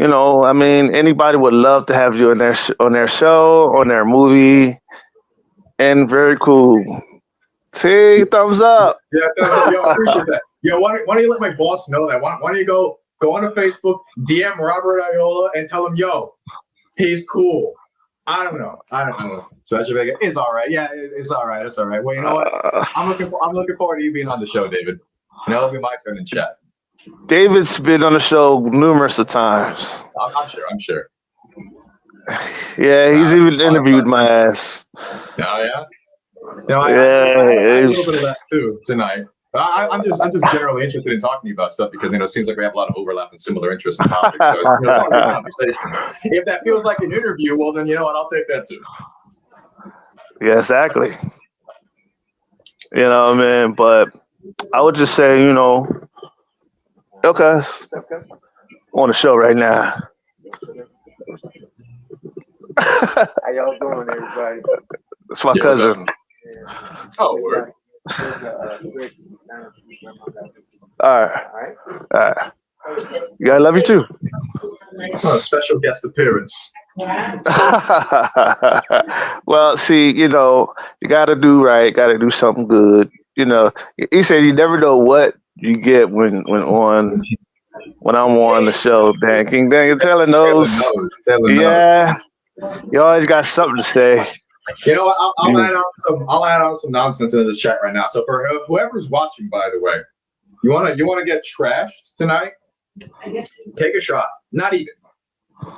I mean, anybody would love to have you on their show, on their movie, and very cool. See, thumbs up. Yeah, thumbs up. Yo, I appreciate that. Yo, why don't you let my boss know that? Why don't you go on to Facebook, DM Robert Iola, and tell him, yo, he's cool. I don't know. Sebastian Vega is all right. Yeah, it's all right. It's all right. Well, you know what? I'm looking forward to you being on the show, David. It'll be my turn in chat. David's been on the show numerous of times. I'm sure. Yeah, he's even interviewed my ass. Oh yeah. I a little bit of that too tonight. I'm just generally interested in talking to you about stuff because it seems like we have a lot of overlap and similar interests in topics. So it's not a good conversation. If that feels like an interview, well then you know what, I'll take that too. Yeah, exactly. Man, but I would just say, okay, on the show right now. How y'all doing, everybody? It's my cousin. Oh, word. All right. Yeah, I love you too. A special guest appearance. Well, see, you gotta do right, gotta do something good. He said you never know what you get when I'm on the show. Dan King Daniel telling those. Yeah, you always got something to say. You know what? I'll add on some nonsense into this chat right now. So for whoever's watching, by the way, you wanna get trashed tonight? Take a shot. Not even.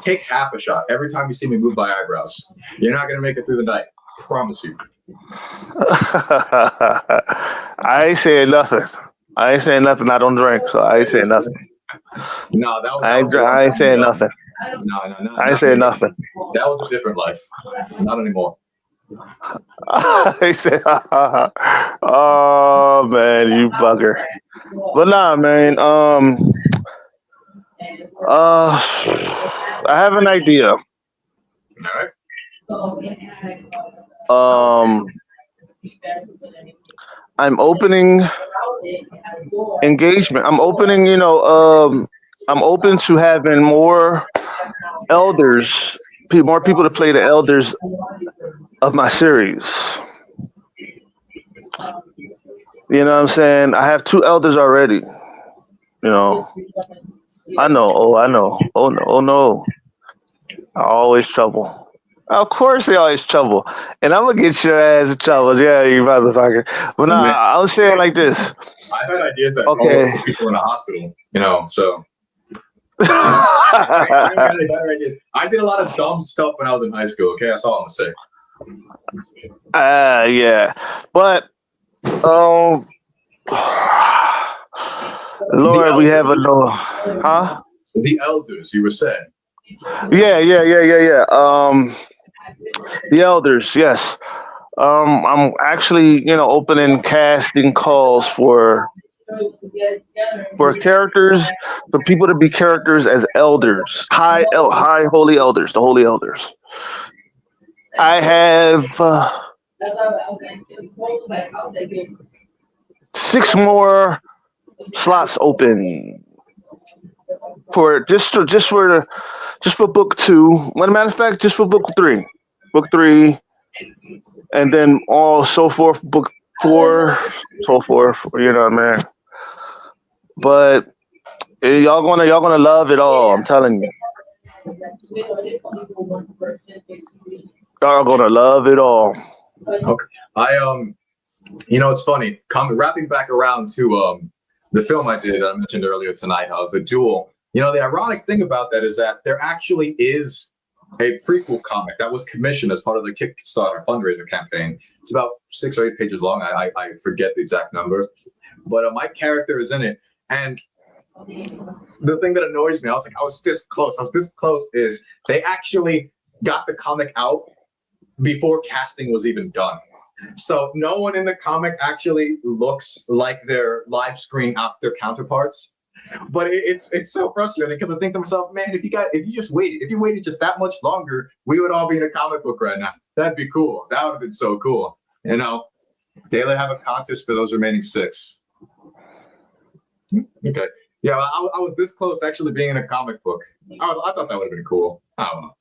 Take half a shot every time you see me move my eyebrows. You're not gonna make it through the night. Promise you. I ain't saying nothing. I don't drink, so I ain't saying nothing. No, I ain't saying nothing. No. I ain't saying nothing. That was a different life. Not anymore. He said, "Oh man, you bugger." But nah, man. I have an idea. All right. I'm opening engagement. I'm opening, I'm open to having more elders, more people to play the elders of my series. You know what I'm saying? I have two elders already. You know, I know. Oh, I know. Oh no. Oh no. Always trouble. Of course, they always trouble, and I'm gonna get your ass in trouble. Yeah, you motherfucker. But nah, Man, I was saying like this. I've had ideas that almost Okay. put people in the hospital, so I don't got any better ideas. I did a lot of dumb stuff when I was in high school, okay? That's all I'm gonna say. Yeah, but um, The Lord, we have a elders. no, huh? The elders, you were saying. Yeah. The elders, yes. I'm actually, opening casting calls for characters, for people to be characters as elders, high holy elders, the holy elders. I have six more slots open for just for book two. One matter of fact, just for book three, and then all so forth, book four, so forth. You know what I mean? But y'all gonna love it all. I'm telling you, y'all gonna love it all. Okay. It's funny. Wrapping back around to the film I mentioned earlier tonight, the Duel. The ironic thing about that is that there actually is a prequel comic that was commissioned as part of the Kickstarter fundraiser campaign. It's about 6 or 8 pages long. I forget the exact number, but my character is in it. And the thing that annoys me, I was this close. Is they actually got the comic out before casting was even done. So no one in the comic actually looks like their live screen actor counterparts. But it's so frustrating because I think to myself, man, if you waited just that much longer, we would all be in a comic book right now. That'd be cool. That would have been so cool. They have a contest for those remaining 6. Okay. Yeah, I was this close to actually being in a comic book. I thought that would have been cool. I don't know.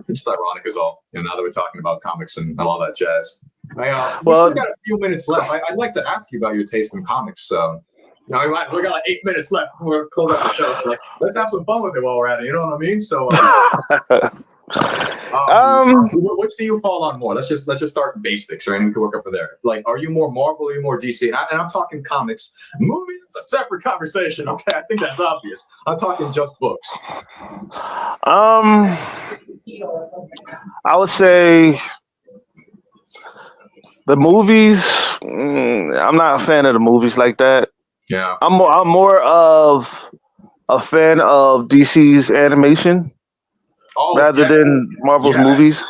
It's just ironic as all. Now that we're talking about comics and all that jazz. We still got a few minutes left. I'd like to ask you about your taste in comics. We got like 8 minutes left. We're close up the show. So let's have some fun with it while we're at it. You know what I mean? So, which do you fall on more? Let's just start basics, right? And we can work up from there. Like, are you more Marvel? Or are you more DC? And I'm talking comics. Movies, a separate conversation. Okay, I think that's obvious. I'm talking just books. I would say the movies. I'm not a fan of the movies like that. Yeah, I'm more of a fan of DC's animation rather than Marvel's movies.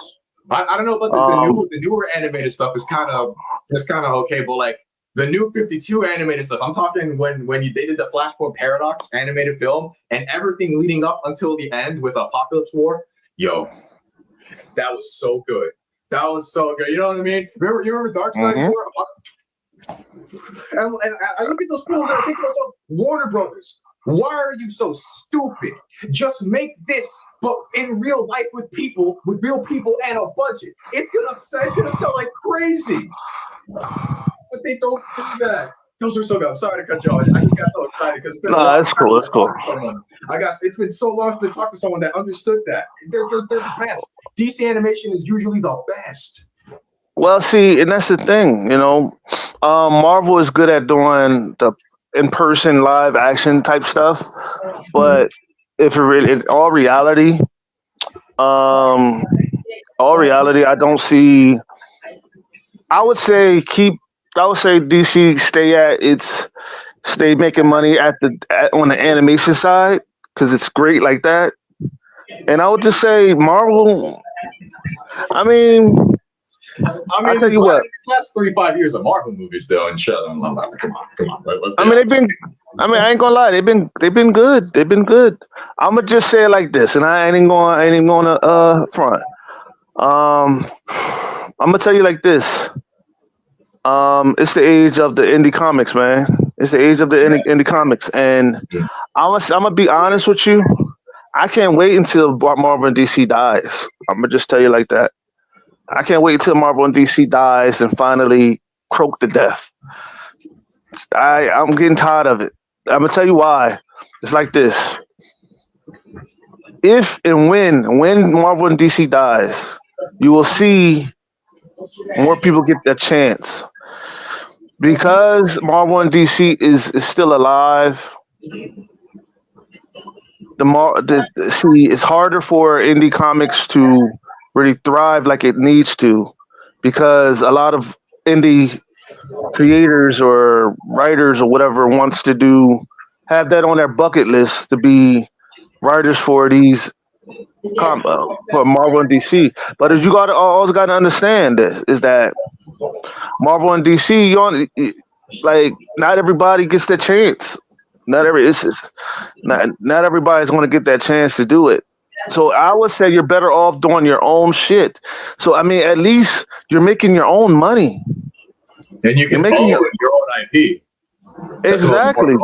I don't know about the newer animated stuff is kind of okay, but like the new 52 animated stuff, I'm talking when they did the Flashpoint Paradox animated film and everything leading up until the end with Apocalypse War. Yo, that was so good. That was so good. You know what I mean? You remember Dark Side War? And I look at those films and I think to myself, Warner Brothers, why are you so stupid? Just make this, but in real life with real people and a budget. It's gonna sell like crazy. But they don't do that. Those are so good. I'm sorry to cut you off. I just got so excited because it's been a long It's cool. It's cool. It's been so long to talk to someone that understood that. They're the best. DC animation is usually the best. Well, see, and that's the thing, Marvel is good at doing the in-person live action type stuff, but if in all reality, I don't see. I would say DC stay making money on the animation side because it's great like that, and I would just say Marvel. I mean, I'll tell you what. Last 35 years of Marvel movies, though, and shit. Come on. Let's I ain't gonna lie. They've been good. They've been good. I'm gonna just say it like this, and I ain't gonna front. I'm gonna tell you like this. It's the age of the indie comics, man. It's the age of the indie comics, and I'm gonna be honest with you. I can't wait until Marvel and DC dies. I'm gonna just tell you like that. I can't wait until Marvel and DC dies and finally croak to death. I'm getting tired of it. I'm gonna tell you why. It's like this. If and when Marvel and DC dies, you will see more people get that chance. Because Marvel and DC is still alive, see, it's harder for indie comics to really thrive like it needs to, because a lot of indie creators or writers or whatever wants to have that on their bucket list to be writers for these for Marvel and DC. But if you always got to understand this is that Marvel and DC, not everybody gets the chance. Not everybody's going to get that chance to do it. So I would say you're better off doing your own shit. So I mean, at least you're making your own money, and you can own your own IP. That's exactly.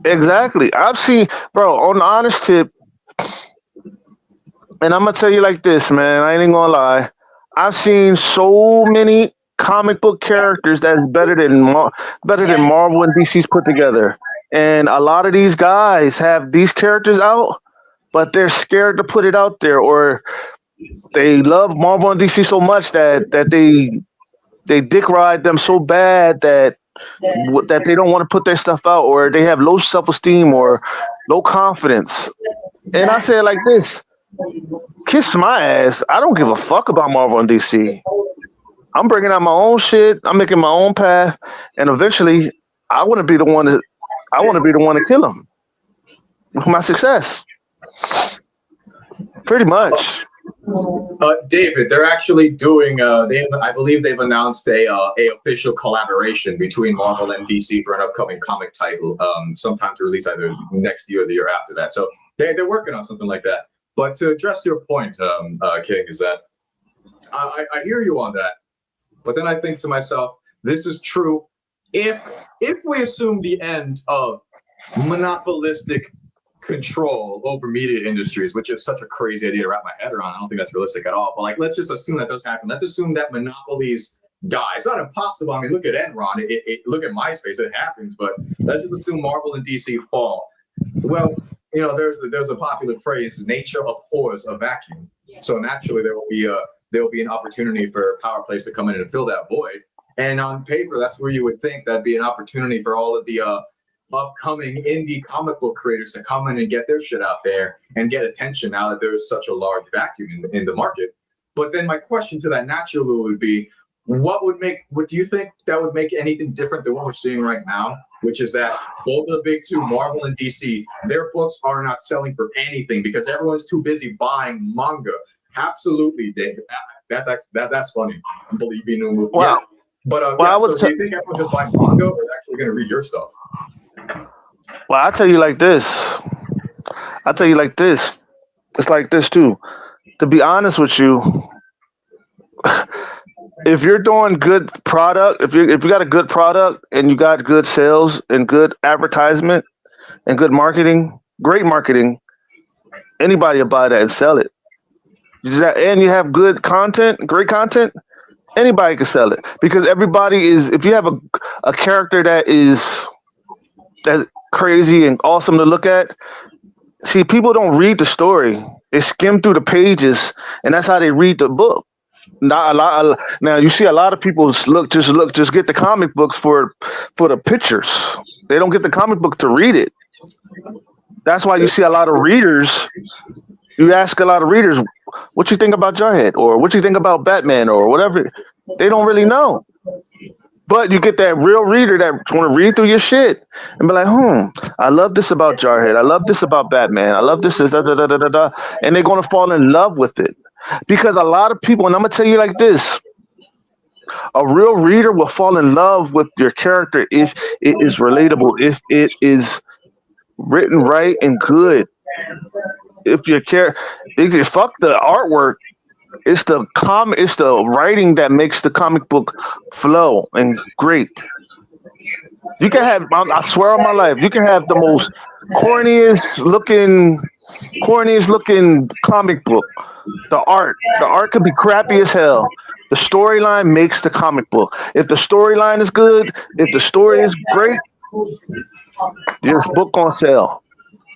Exactly. I've seen, bro, on the honest tip, and I'm gonna tell you like this, man. I ain't even gonna lie. I've seen so many comic book characters that's better than Marvel and DC's put together, and a lot of these guys have these characters out, but they're scared to put it out there, or they love Marvel and DC so much that they dick ride them so bad that they don't want to put their stuff out, or they have low self-esteem or low confidence. And I say it like this: kiss my ass. I don't give a fuck about Marvel and DC. I'm bringing out my own shit. I'm making my own path, and eventually, I want to be the one to kill them with my success. Pretty much. David, they're actually doing. I believe they've announced a official collaboration between Marvel and DC for an upcoming comic title, sometime to release either next year or the year after that. So they're working on something like that. But to address your point, King, is that I hear you on that, but then I think to myself, this is true if we assume the end of monopolistic control over media industries, which is such a crazy idea to wrap my head around. I don't think that's realistic at all. But like, let's just assume that does happen. Let's assume that monopolies die. It's not impossible. I mean, look at Enron. Look at MySpace. It happens. But let's just assume Marvel and DC fall. Well, there's a popular phrase: nature abhors a vacuum. So naturally, there will be an opportunity for power plays to come in and fill that void. And on paper, that's where you would think that'd be an opportunity for all of the upcoming indie comic book creators to come in and get their shit out there and get attention now that there's such a large vacuum in the market. But then my question to that naturally would be, what do you think that would make anything different than what we're seeing right now, which is that both of the big two, Marvel and DC, their books are not selling for anything because everyone's too busy buying manga. Absolutely, Dave. That's funny. Believe me, no. Wow. Yeah. But do you think everyone just buying manga or they're actually going to read your stuff? Well, I'll tell you like this. It's like this too. To be honest with you, if you're doing good product, if you got a good product and you got good sales and good advertisement and good marketing, great marketing, anybody will buy that and sell it. And you have good content, great content, anybody can sell it, because everybody is. If you have a character that's crazy and awesome to look at, see, people don't read the story; they skim through the pages, and that's how they read the book. Now you see a lot of people just get the comic books for the pictures. They don't get the comic book to read it. That's why you see a lot of readers. You ask a lot of readers, what you think about Jarhead, or what you think about Batman, or whatever. They don't really know. But you get that real reader that's going to read through your shit and be like, I love this about Jarhead. I love this about Batman. I love this, and they're going to fall in love with it. Because a lot of people, and I'm going to tell you like this, a real reader will fall in love with your character if it is relatable, if it is written right and good. If your character, fuck the artwork, It's the writing that makes the comic book flow and great. You can have, I swear on my life, you can have the most corniest looking comic book. The art could be crappy as hell. The storyline makes the comic book. If the storyline is good, if the story is great, your book gonna sell.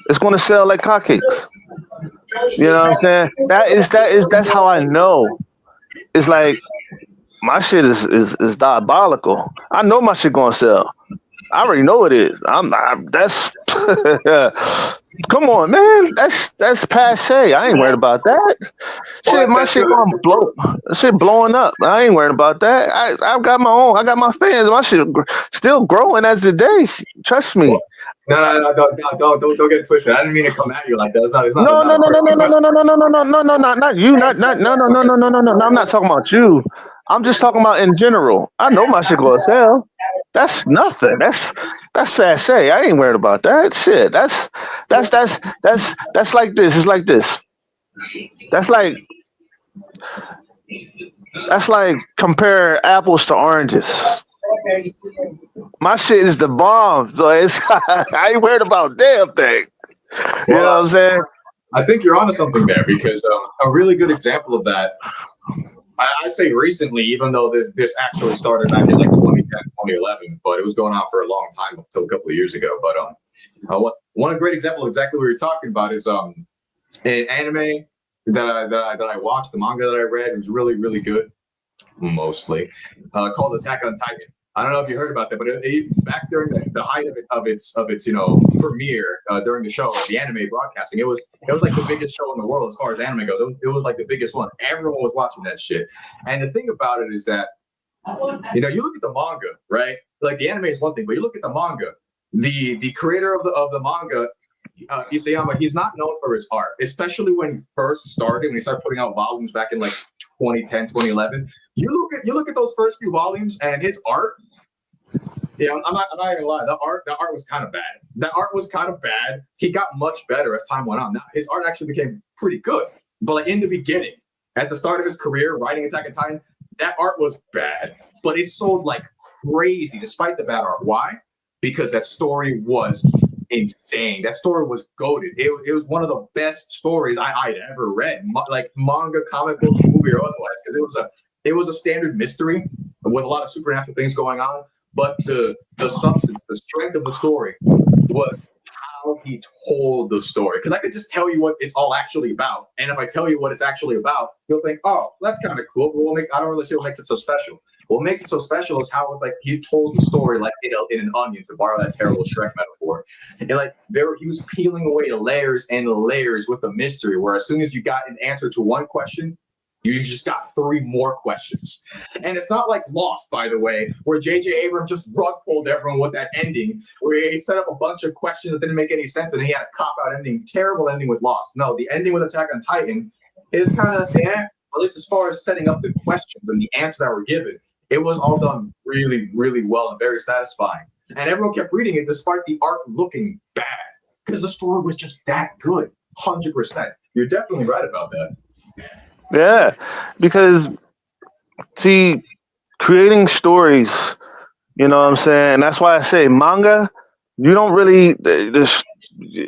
It's gonna sell like hotcakes. You know what I'm saying? That's how I know. It's like my shit is diabolical. I know my shit gonna sell. I already know it is. That's come on, man. That's passe. I ain't worried about that. Shit, my shit gonna blow. Shit blowing up. I ain't worried about that. I've got my own. I got my fans. My shit still growing as the day. Trust me. No, don't get it twisted. I didn't mean to come at you like that. It's not No, a personal question. not you. No. I'm not talking about you. I'm just talking about in general. I know my shit gonna sell. That's nothing. That's passe. I ain't worried about that shit. That's like this. It's like this. That's like compare apples to oranges. My shit is the bomb. So I ain't worried about a damn thing. You know what I'm saying? I think you're onto something there because a really good example of that, I say recently, even though this actually started back in like 2010, 2011, but it was going on for a long time until a couple of years ago. But one great example of exactly what you're talking about is an anime that I watched, the manga that I read. It was really, really good, mostly called Attack on Titan. I don't know if you heard about that, but back during the height of its premiere during the show, the anime broadcasting, it was like the biggest show in the world as far as anime goes. It was like the biggest one. Everyone was watching that shit. And the thing about it is that you look at the manga, right? Like the anime is one thing, but you look at the manga. The creator of the manga, Isayama, he's not known for his art, especially when he first started, when he started putting out volumes back in like 2010, 2011. You look at those first few volumes and his art. Yeah, I'm not gonna lie. The art was kind of bad. The art was kind of bad. He got much better as time went on. Now his art actually became pretty good. But like in the beginning, at the start of his career, writing Attack on Titan, that art was bad. But it sold like crazy despite the bad art. Why? Because that story was insane. That story was goated. It was one of the best stories I'd ever read, like manga, comic book, movie, or otherwise. Because it was a standard mystery with a lot of supernatural things going on. But the substance, the strength of the story was how he told the story. Because I could just tell you what it's all actually about. And if I tell you what it's actually about, you'll think, oh, that's kind of cool. But I don't really see what makes it so special. What makes it so special is how it's like he told the story like in an onion, to borrow that terrible Shrek metaphor. And like he was peeling away layers and layers with the mystery, where as soon as you got an answer to one question, you just got 3 more questions. And it's not like Lost, by the way, where J.J. Abrams just rug pulled everyone with that ending, where he set up a bunch of questions that didn't make any sense, and he had a cop-out ending, terrible ending with Lost. No, the ending with Attack on Titan is kind of, at least as far as setting up the questions and the answers that were given, it was all done really, really well and very satisfying. And everyone kept reading it despite the art looking bad, because the story was just that good, 100%. You're definitely right about that. Yeah, because see, creating stories, you know what I'm saying? That's why I say manga, you don't really this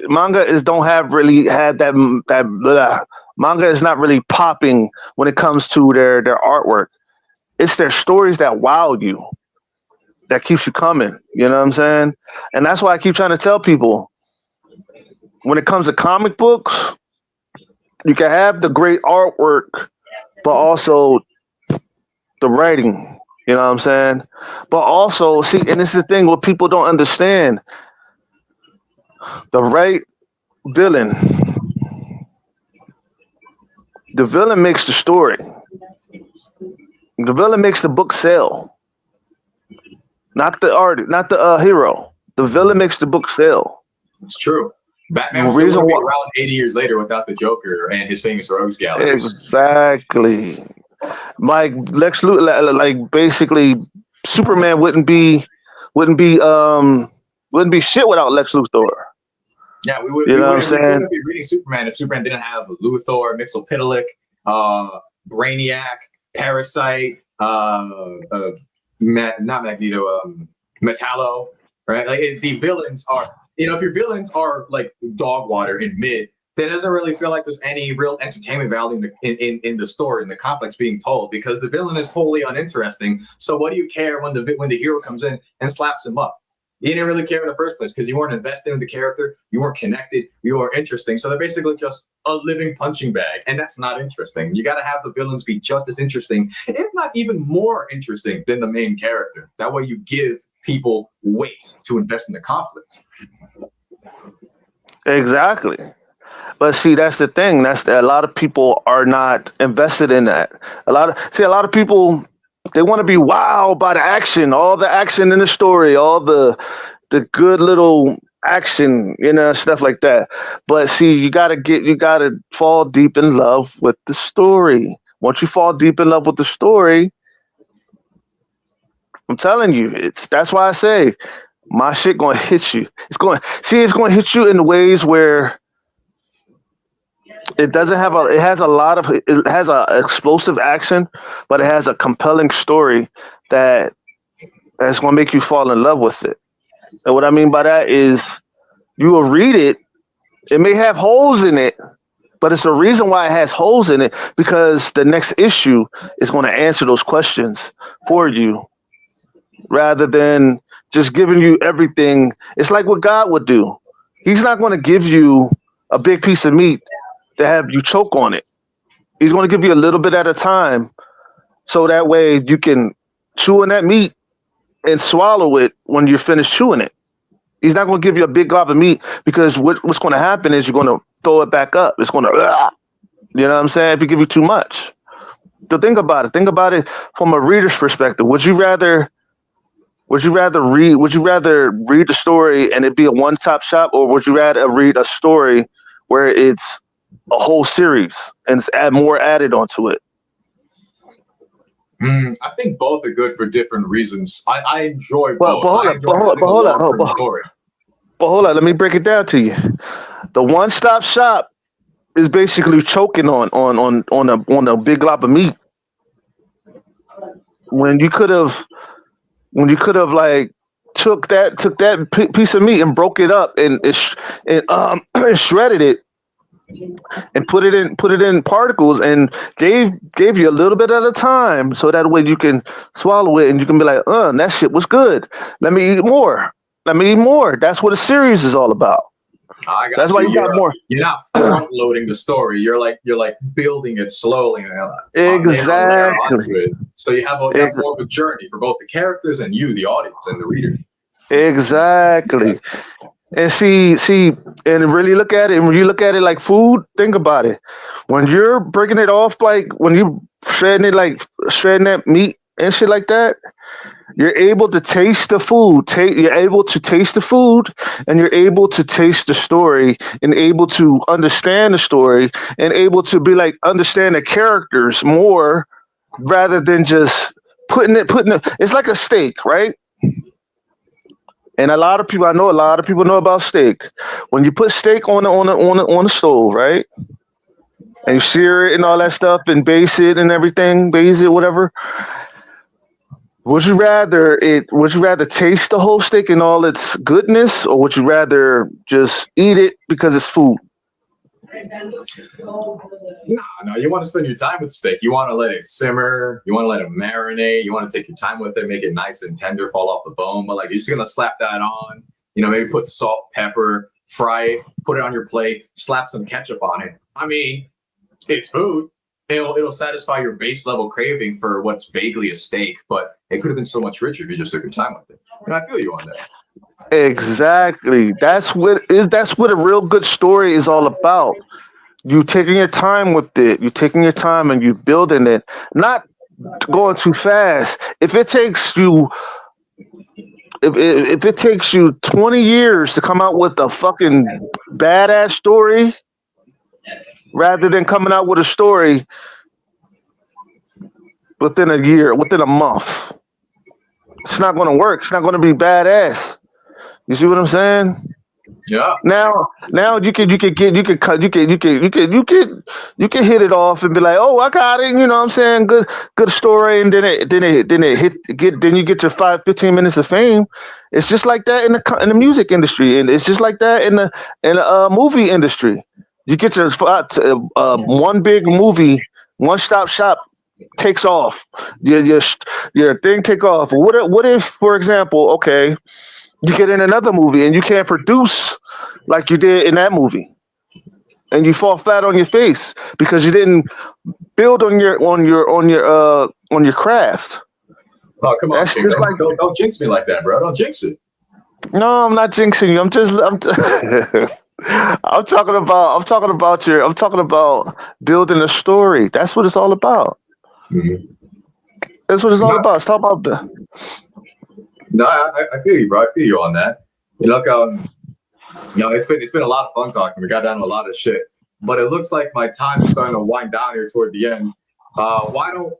manga don't have really had that blah. Manga is not really popping when it comes to their artwork. It's their stories that wow you, that keeps you coming. You know what I'm saying? And that's why I keep trying to tell people, when it comes to comic books, you can have the great artwork, but also the writing. You know what I'm saying? But also, see, and this is the thing what people don't understand. The right villain. The villain makes the story. The villain makes the book sell. Not the art, not the hero. The villain makes the book sell. It's true. Batman was still be around 80 years later without the Joker and his famous rogues gallery. Exactly. Like Lex Luthor, like basically Superman wouldn't be shit without Lex Luthor. Yeah, we wouldn't be reading Superman if Superman didn't have Luthor, Mxyzptlk, Brainiac, Parasite, not Magneto, Metallo, right? Like the villains are, if your villains are like dog water in mid, then it doesn't really feel like there's any real entertainment value in the story, in the conflicts being told, because the villain is wholly uninteresting. So what do you care when the hero comes in and slaps him up? You didn't really care in the first place because you weren't invested in the character, you weren't connected, you weren't interesting. So they're basically just a living punching bag, and that's not interesting. You got to have the villains be just as interesting, if not even more interesting than the main character. That way you give people weight to invest in the conflict. Exactly. But see, that's the thing. A lot of people are not invested in that. A lot of people, they want to be wowed by the action, all the action in the story, all the good little action, stuff like that. But see, you gotta fall deep in love with the story. Once you fall deep in love with the story, I'm telling you, that's why I say my shit gonna hit you. It's gonna hit you in ways where it doesn't have it has a explosive action, but it has a compelling story that's going to make you fall in love with it. And what I mean by that is you will read it. It may have holes in it, but it's a reason why it has holes in it, because the next issue is going to answer those questions for you rather than just giving you everything. It's like what God would do. He's not going to give you a big piece of meat to have you choke on it. He's going to give you a little bit at a time, so that way you can chew on that meat and swallow it when you're finished chewing it. He's not going to give you a big glob of meat, because what's going to happen is you're going to throw it back up. It's going to, you know what I'm saying? If you give you too much. So think about it. Think about it from a reader's perspective. Would you rather read the story and it be a one-stop shop, or would you rather read a story where it's a whole series and it's more added onto it? I think both are good for different reasons. I enjoy both. But hold on. Let me break it down to you. The one-stop shop is basically choking on a big glob of meat, when you could have like took that piece of meat and broke it up and shredded it and put it in particles and gave you a little bit at a time, so that way you can swallow it and you can be like, that shit was good. Let me eat more. That's what a series is all about. That's why you got more. You're not front loading the story. You're like building it slowly. Exactly. So you have more of a journey for both the characters and you, the audience, and the reader. Exactly. And and really look at it. When you look at it like food, think about it. When you're breaking it off, like when you shredding that meat and shit like that, you're able to taste the food. You're able to taste the food, and you're able to taste the story, and able to understand the story, and able to be like understand the characters more, rather than just putting it. It's like a steak, right? And I know a lot of people know about steak. When you put steak on the stove, right? And you sear it and all that stuff and baste it and everything, whatever. Would you rather taste the whole steak and all its goodness, or would you rather just eat it because it's food? No, you want to spend your time with the steak. You want to let it simmer. You want to let it marinate. You want to take your time with it, make it nice and tender, fall off the bone. But like, you're just going to slap that on, maybe put salt, pepper, fry it, put it on your plate, slap some ketchup on it. I mean, it's food. It'll satisfy your base level craving for what's vaguely a steak, but it could have been so much richer if you just took your time with it. And I feel you on that. Exactly. That's what a real good story is all about. You taking your time with it. You taking your time and you building it, not going too fast. If it takes you 20 years to come out with a fucking badass story, rather than coming out with a story within a year, within a month, it's not going to work. It's not going to be badass. You see what I'm saying? Yeah. Now you can hit it off and be like, oh, I got it. You know what I'm saying? Good story. And then you get your 15 minutes of fame. It's just like that in the music industry, and it's just like that in the movie industry. You get your one big movie, one stop shop takes off. Your thing take off. What if, for example, okay, you get in another movie and you can't produce like you did in that movie, and you fall flat on your face because you didn't build on your craft. Oh, come on, That's King. just like Don't jinx me like that, bro. Don't jinx it. no, I'm not jinxing you. I'm talking about building a story. That's what it's all about. Mm-hmm. That's what it's all about. It's all about the. No, I feel you, bro. I feel you on that. You look, it's been a lot of fun talking. We got down to a lot of shit, but it looks like my time is starting to wind down here toward the end. Why don't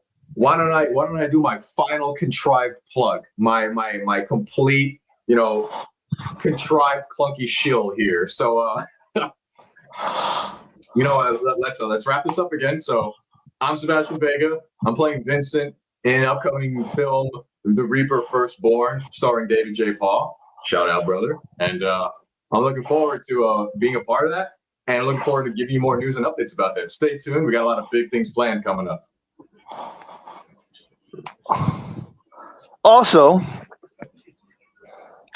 I do my final contrived plug, my complete, contrived clunky shill here. So, let's wrap this up again. So, I'm Sebastian Vega. I'm playing Vincent in an upcoming film, The Reaper Firstborn, starring David J. Paul. Shout out, brother. And I'm looking forward to being a part of that. And looking forward to giving you more news and updates about that. Stay tuned. We got a lot of big things planned coming up. Also,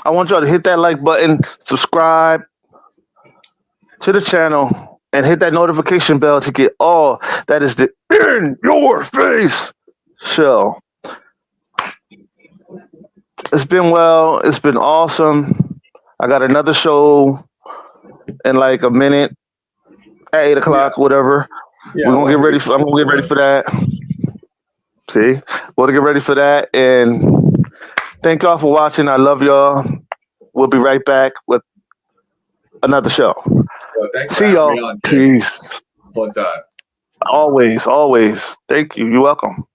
I want y'all to hit that like button, subscribe to the channel, and hit that notification bell to get all that is the In Your Face show. It's been awesome. I got another show in like a minute at 8 o'clock, whatever. Yeah, I'm gonna get ready for that. See, we're gonna get ready for that. And thank y'all for watching. I love y'all. We'll be right back with another show. See y'all. Peace. Fun time. Always. Thank you. You're welcome.